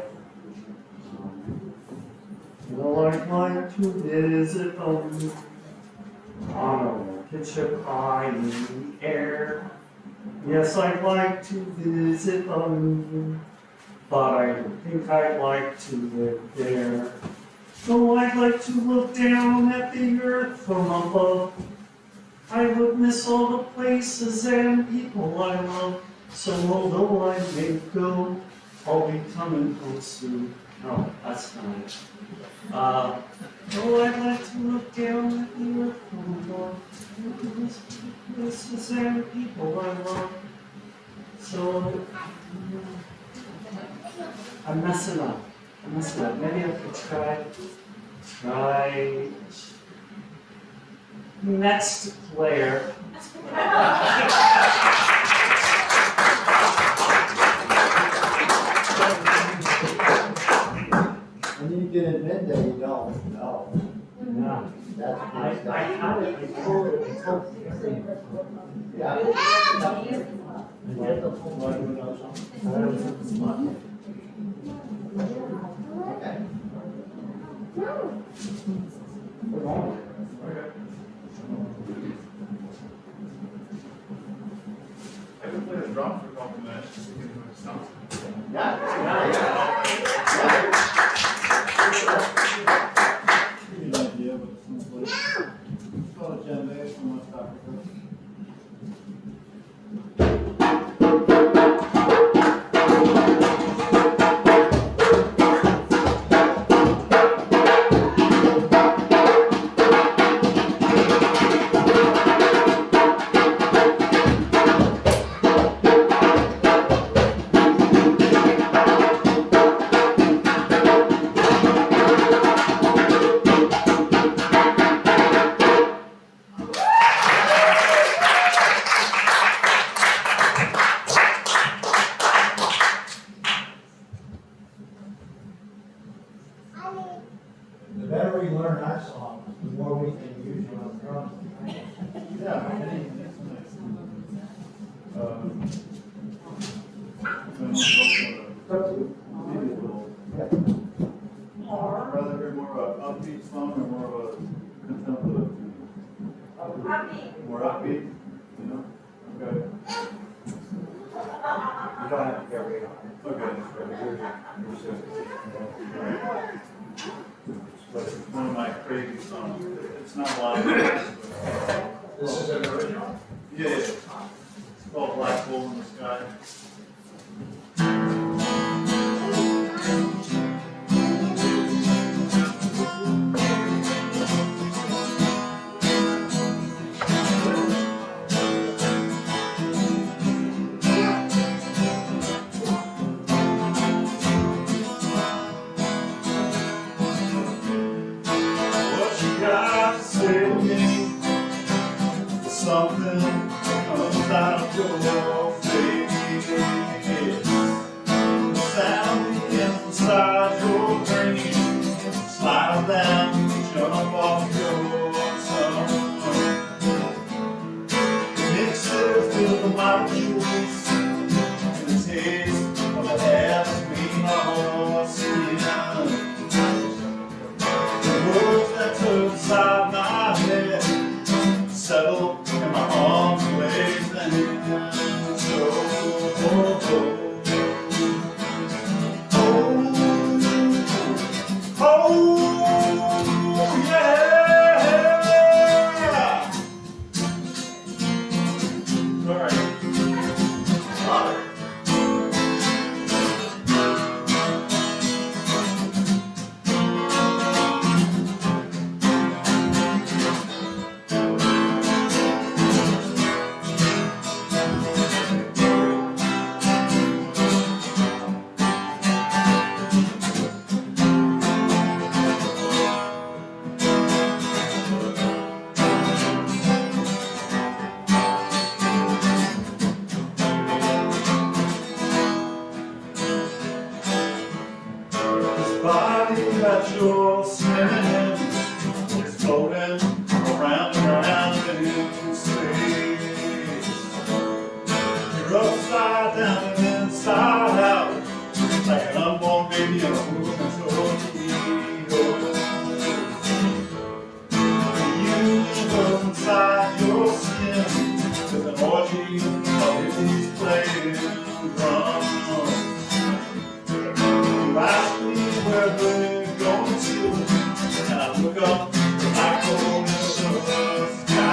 Well, I'd like to visit on a pitch of pie in the air. Yes, I'd like to visit on, but I don't think I'd like to live there. So I'd like to look down at the earth from above. I would miss all the places and people I love. So although I may go, I'll be coming home soon. No, that's not it. Oh, I'd like to look down at the earth from above. I would miss places and people I love. So I'm messing up. Maybe I could try next player. And you can admit that you don't know. No, That's I had it before. Yeah. I did the whole Okay. I can play the drum for a couple minutes just to get my sound. Yeah. Give you an idea, but it's not like, it's called a djembe from West Africa. The better we learn our song, the more we can use you on drums. Yeah, that's nice. Maybe a little. I'd rather hear more of an upbeat song or more of a contemplative tune? More upbeat, you know? Okay. You don't have to get rid of it. Okay. But it's one of my crazy songs. It's not a lot of. This is an original? Yeah, yeah. It's called Black Hole in the Sky. What you got to say to me? Something comes out of your face. that you're swimming in, it's floating around and around in space. You're upside down and inside out, like an unborn baby in a moving torpedo. You live inside your skin with an orgy of these playing drums. You ask me where we're going to, and I look up the microphone in the sky.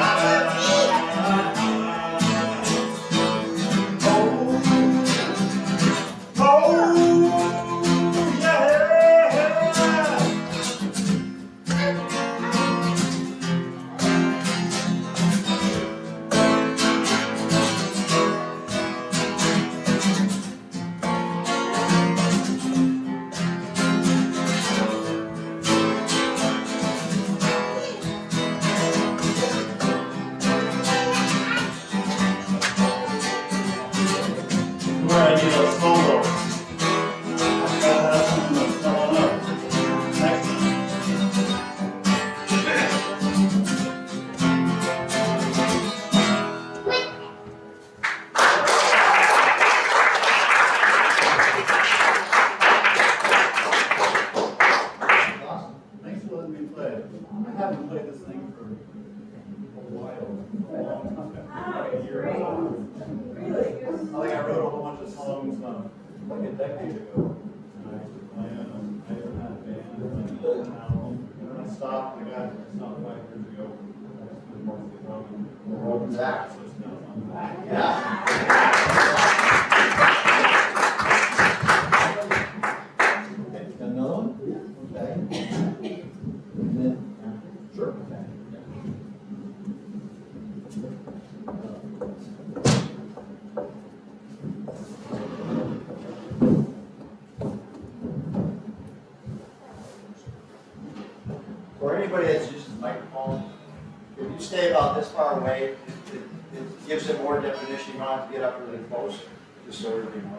Oh, yeah. Where I need a solo. I gotta have someone coming up. Next time. Awesome. Thanks for letting me play. I haven't played this thing for a while, a long time. Like a year or so. Really? I think I wrote a whole bunch of songs like a decade ago. And I used to play them. I even had a band. And then I stopped. I got stopped 5 years ago. I just did mostly drumming. Welcome back. So it's kind of fun back. Yeah. Another one? Okay. And then, sure. For anybody that's using the microphone, if you stay about this far away, it gives it more definition. You don't have to get up really close, just so everybody knows.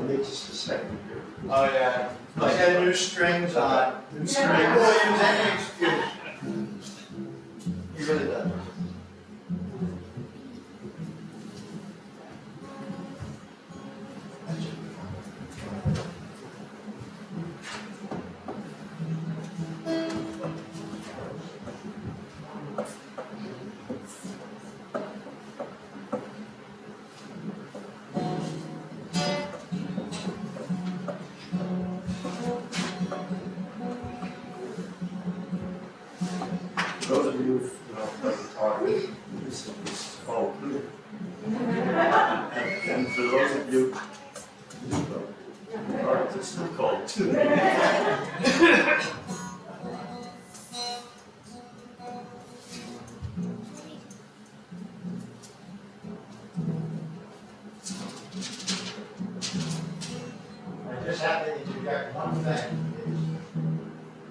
Wait just a second here. Oh, yeah. I got new strings on. New strings. We'll use any excuse. He really does. Those of you who play guitar, this is called flute. And for those of you who don't, guitar is still called tune. I just have to interject one thing.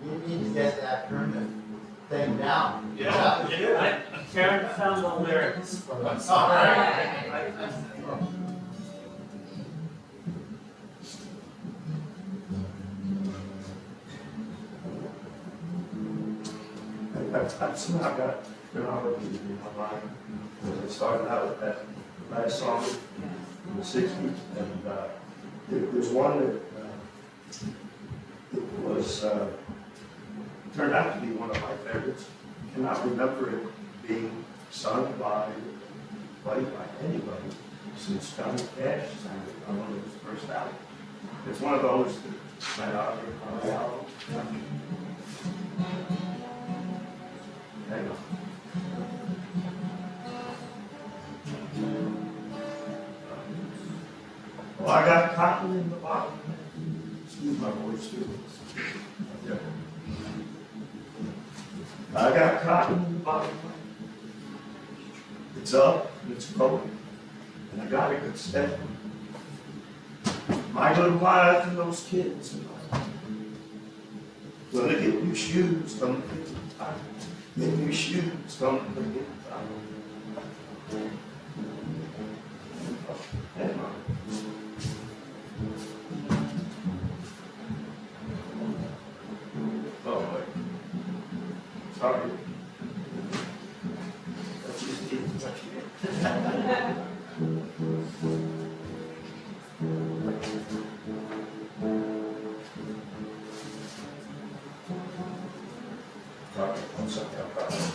You need to get that permanent thing down. Karen found the lyrics for us. All right. I've somehow got chronology in my mind. I started out with that last song in the 60s, and there's one that was turned out to be one of my favorites. I cannot remember it being sung by anybody since Johnny Cash sang it on one of his first albums. It's one of those that went out on the album. Hang on. Well, I got cotton in the bottom. Excuse my voice too. Yeah. I got cotton in the bottom. It's up and it's growing, and I got a good step. My good wife and those kids. Gonna get new shoes, gonna get time. Get new shoes, gonna get time. Hey, Mom. Oh, wait. Sorry. That's just it, touch it. Sorry, I'm sorry, I'm sorry.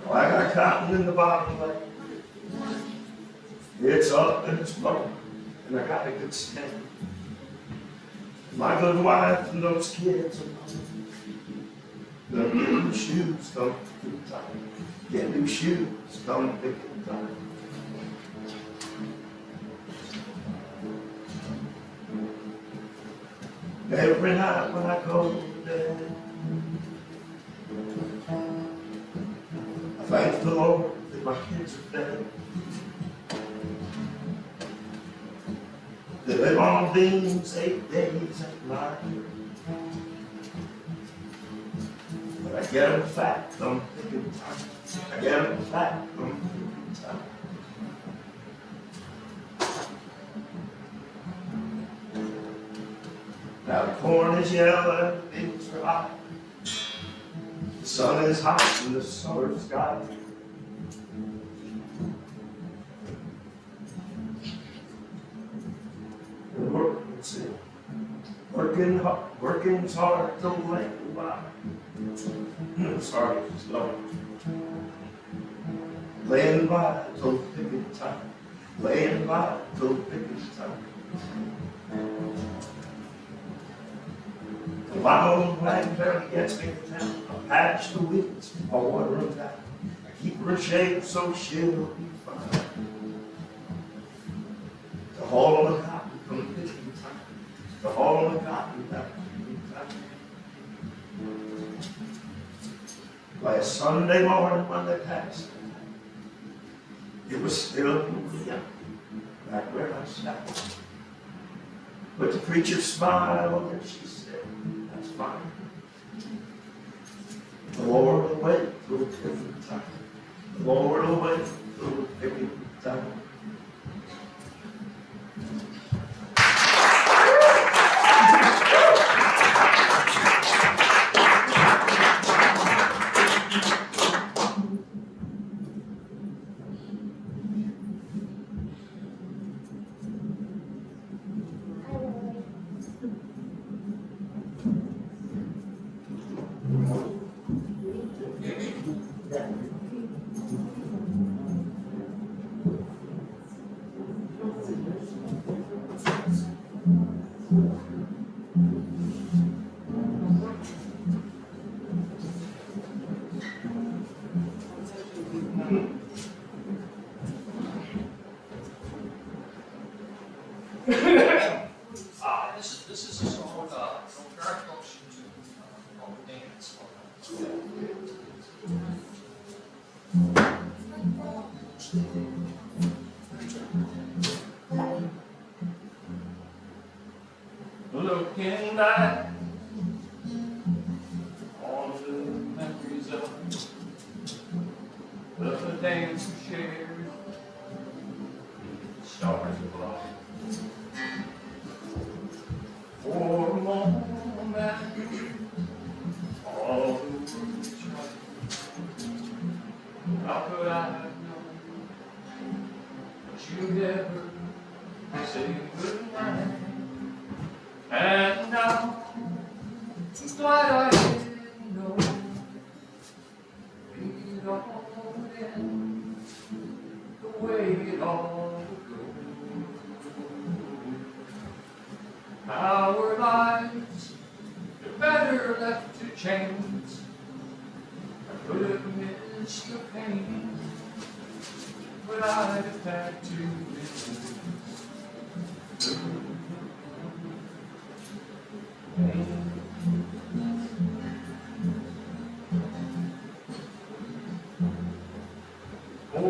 Well, I got cotton in the bottom lake. It's up and it's blowing, and I got a good stand. My good wife and those kids are gonna get new shoes, don't pick it up. Get new shoes, don't pick it up. Every night when I go to bed, I thank the Lord that my kids are dead. They live on beans 8 days at night. But I get them fat, I'm picking time. I get them fat, I'm picking time. Now the corn is yellow and the beans are hot. The sun is hot in the summer sky. Working's hard to lay by. Sorry, slow. Laying by till picking time. Laying by till picking time. My old wagon barely gets me to town. I patch the weeds, I water them down. I keep her in shape so she'll be fine. The haul of the cotton from picking time. The haul of the cotton from picking time. By a Sunday morning when they passed, it was still young, back where I sat. But the preacher smiled and she said, "That's fine. The Lord will wait till the picking time. The Lord will wait till the picking time." This is a song, introduction to the dance. Looking back on the memories of the dance we shared, stars above. For a moment, all the words right. How could I have known that you'd ever say goodnight? And now, I'm glad I didn't know it all would end the way it all would go. Our lives are better left to chance. I could have missed the pain, but I'd have had to miss the pain. For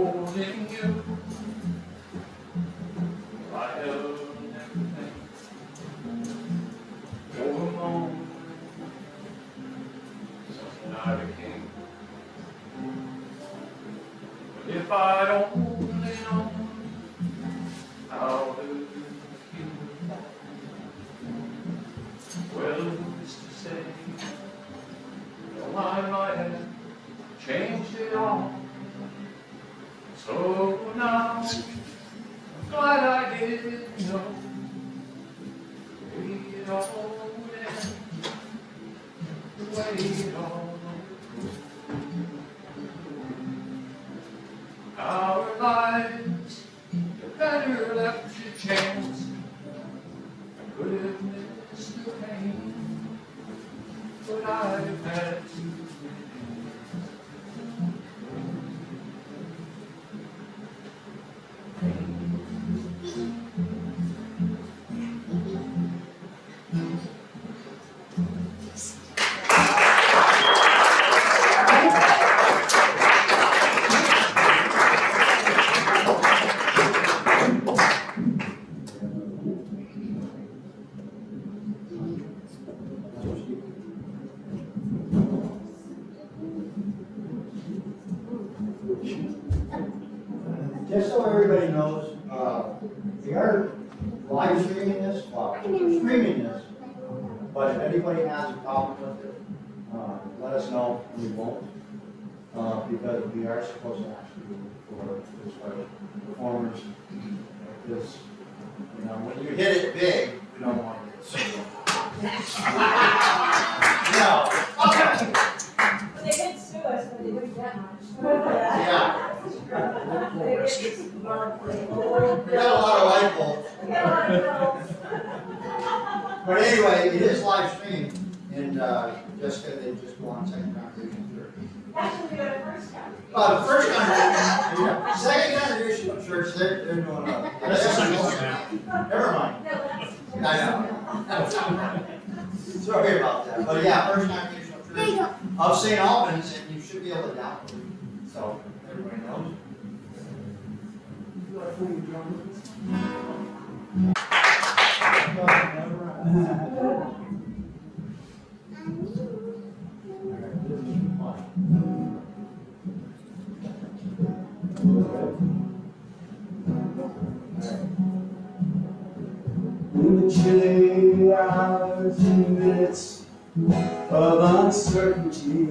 Our lives are better left to chance. I could have missed the pain, but I've had to. Just so everybody knows, we are live streaming this, we're streaming this, but if anybody has a problem with it, let us know, and we won't. Because we are supposed to actually do it for this performers. Because, you know, when you hit it big, we don't want to get sued. No, okay. But they did sue us, but they didn't get much. Yeah. They did just monthly. We got a lot of light bulbs. We got a lot of bills. But anyway, it is live streamed, and Jessica, they just go on Second Congregation Church. Actually, we got a first time. The first congregation, yeah, Second Congregation Church, they're doing That's the second one now. Never mind. No, that's. I know. Sorry about that, but yeah, First Congregational Church of St. Albans, and you should be able to download it, so everybody knows. In the chilly hours and minutes of uncertainty,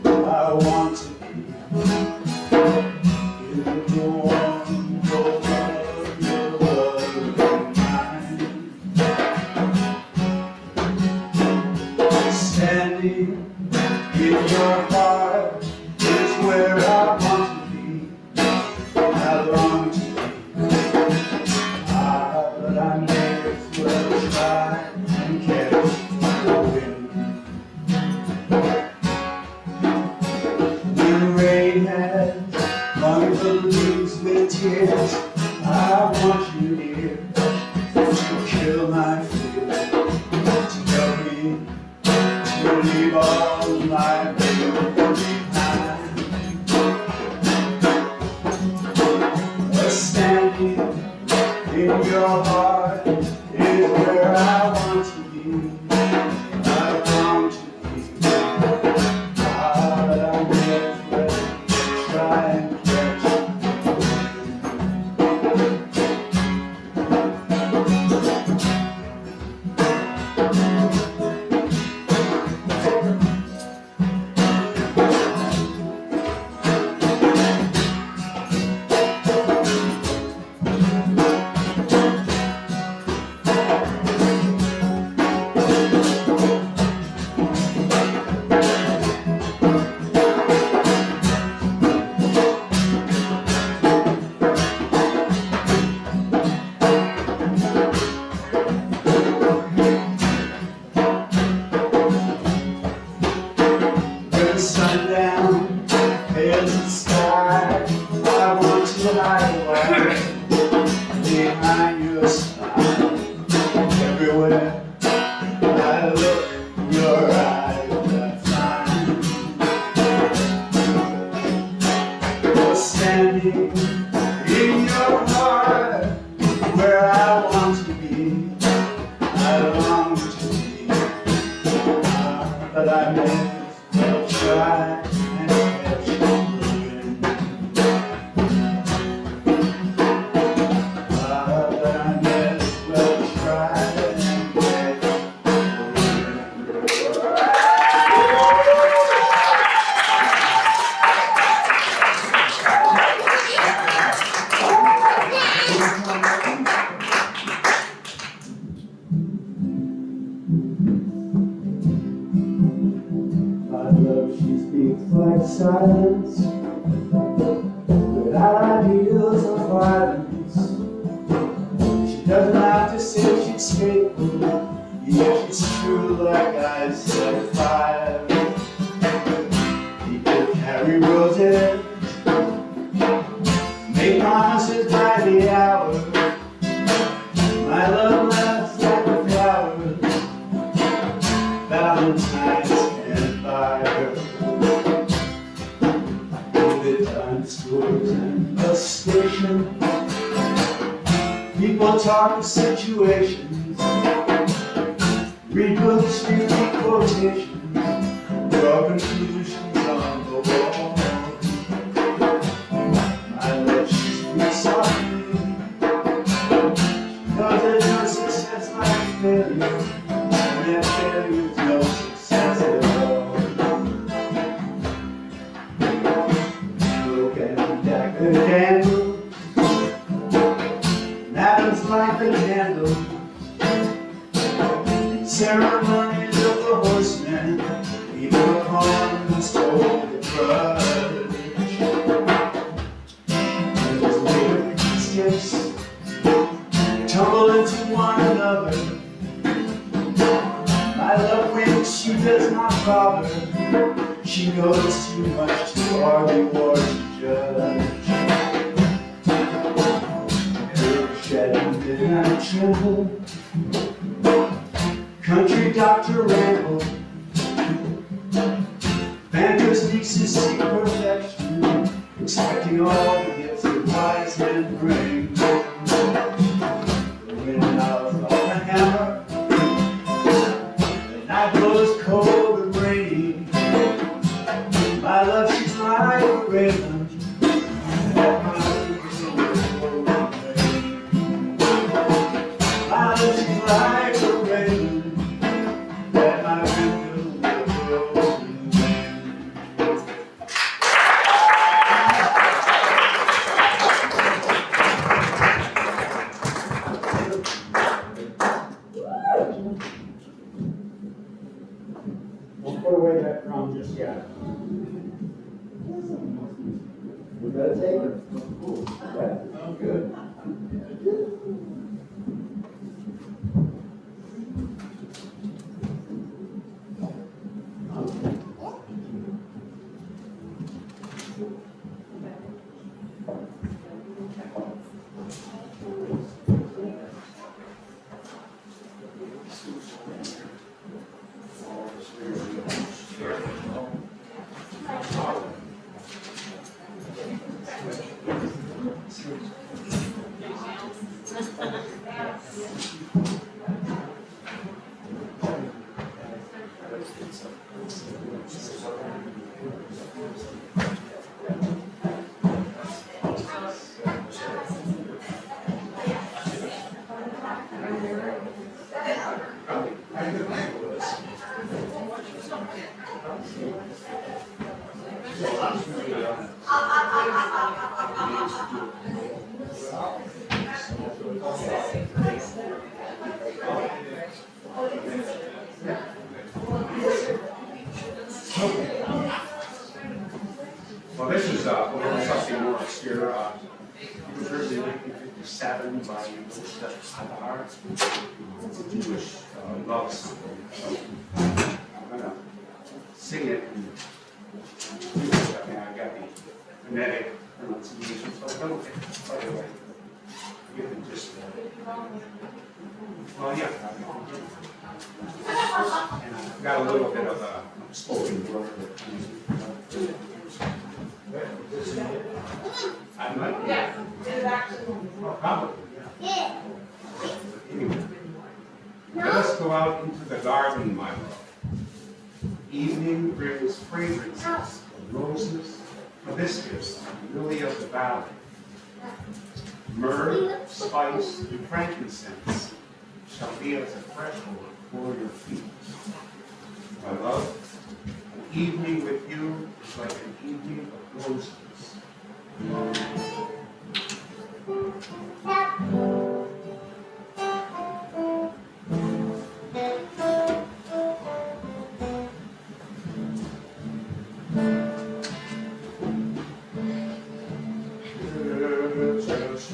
I want to be in the warm glow of your loving mind. Standing in your heart is where I want to be. I long to be. But I may as well try and catch the wind. When the rain has hung the leaves with tears, I want you near to kill my fear, to help me to leave all my pain behind. Standing in your heart is where I want to be. I long to be. But I may as well try and catch the When sundown is the sky, I want to lie away behind your smile. Everywhere I look, your eyes I find. You're standing in your heart, where I want to be. I long to be, but I may try and catch the wind. But I may silence, without ideas of violence. She doesn't have to say she'd escape, yet she's true like ice at fire. People carry roses, make promises by the hour. My love laughs like the flowers, Valentine's can't buy her. The time stores and the station, people talk situations, read books, read quotations, draw conclusions on the wall. My love, she's sweet softly, cause there's no success like failure, and that failure's no success at all. Look at the candle, Adam's like the candle, ceremonies of the horseman, even upon the stole the grudge. And those later sticks tumble into one another. My love wins, she does not bother. She knows too much to argue or to judge. Shedding midnight tremble, country doctor ramble, banker's nieces seek perfection, expecting all the gifts that wise men bring. The wind howls like a hammer, the night blows cold and rainy. My love, she's like a raven, that my wings are she's like a raven, that my window will go to. Don't put away that drum just yet. We better take her. Yeah, good. Well, this is a little something more obscure. It was written in 1957 by Moshe Hadar. It's a Jewish love song. So I'm going to sing it. I got the phonetic pronunciation, so I don't get it. By the way, you can just. Well, yeah. And I've got a little bit of a spoken word. I might. Yes, it's actually. Well, probably, yeah. Anyway, let us go out into the garden, my love. Evening brings fragrances of roses, hibiscus, and lily of the valley. Myrrh, spice, and frankincense shall be as a threshold for your feet. My love, an evening with you is like an evening of roses. It's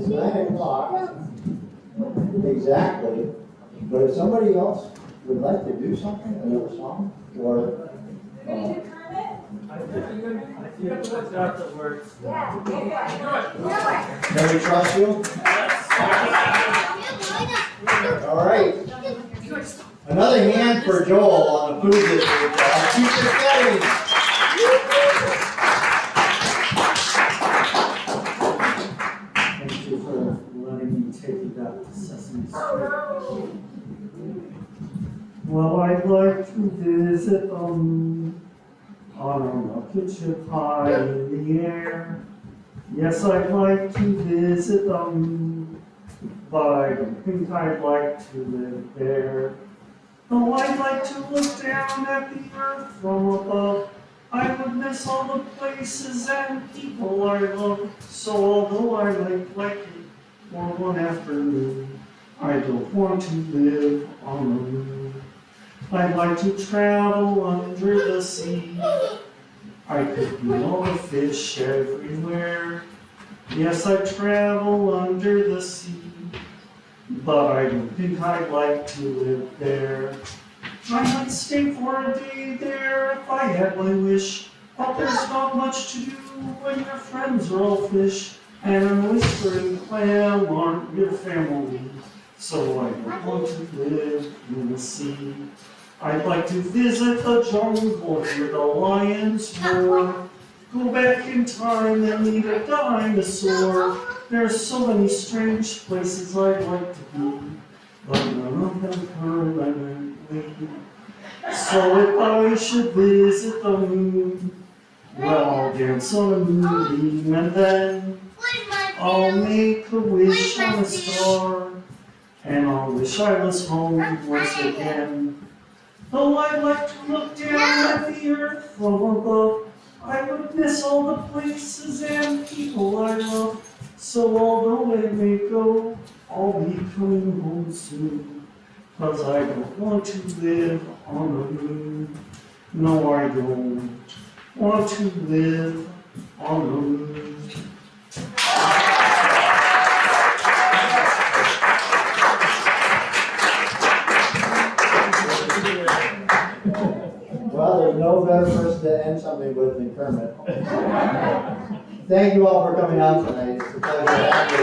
9 o'clock, exactly, but if somebody else would like to do something, another song, or, I think I got the words. can we trust you? All right. Another hand for Joel on the food this week. Teacher Kelly. Thank you for letting me take you back to Sesame Street. Well, I'd like to visit them on a rocket ship high in the air. Yes, I'd like to visit them, but I don't think I'd like to live there. Though I'd like to look down at the earth from above, I would miss all the places and people I love. So although I like it for one afternoon, I don't want to live on the moon. I'd like to travel under the sea. I could know the fish everywhere. Yes, I'd travel under the sea. But I don't think I'd like to live there. I might stay for a day there if I had my wish. But there's not much to do when your friends are all fish. And a whispering clam aren't your family. So I don't want to live in the sea. I'd like to visit the jungle where the lions roar. Go back in time and meet a dinosaur. There's so many strange places I'd like to be, but none of them permanently. So if I should visit the moon, well, I'll dance on a moonbeam and then I'll make a wish on a star, and I'll wish I was home once again. Though I'd like to look down at the earth from above, I would miss all the places and people I love. So although it may go, I'll be coming home soon. 'Cause I don't want to live on the moon. No, I don't want to live on the moon. Well, there's no better person to end something with than Kermit. Thank you all for coming out tonight. It's a pleasure to have you.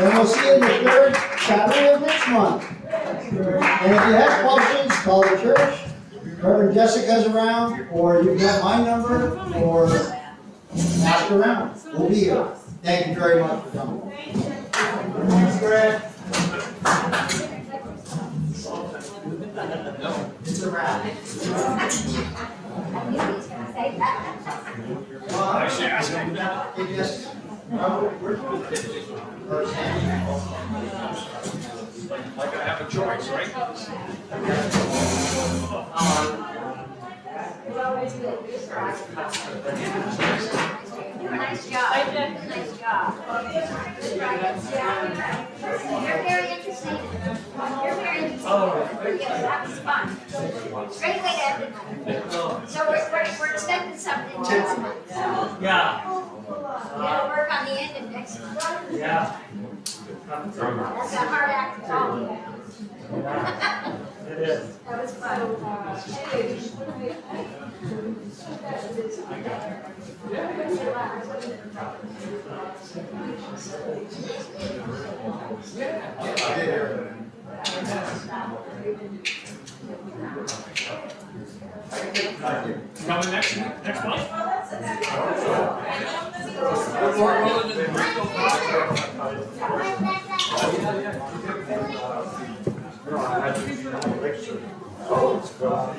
And we'll see you in the third Saturday of next month. And if you have questions, call the church. Reverend Jessica's around, or you've got my number, or ask around. We'll be here. Thank you very much for coming. Thanks, Greg. It's a wrap. Like I have a choice, right? Nice job. Nice job. You're very interesting. You're very interesting. Oh. Yes, that was fun. Great way to end it. So we're expecting something. Yeah. It'll work on the end of next month. Yeah. That's a hard act to follow. It is. That was fun. Coming next month? Oh,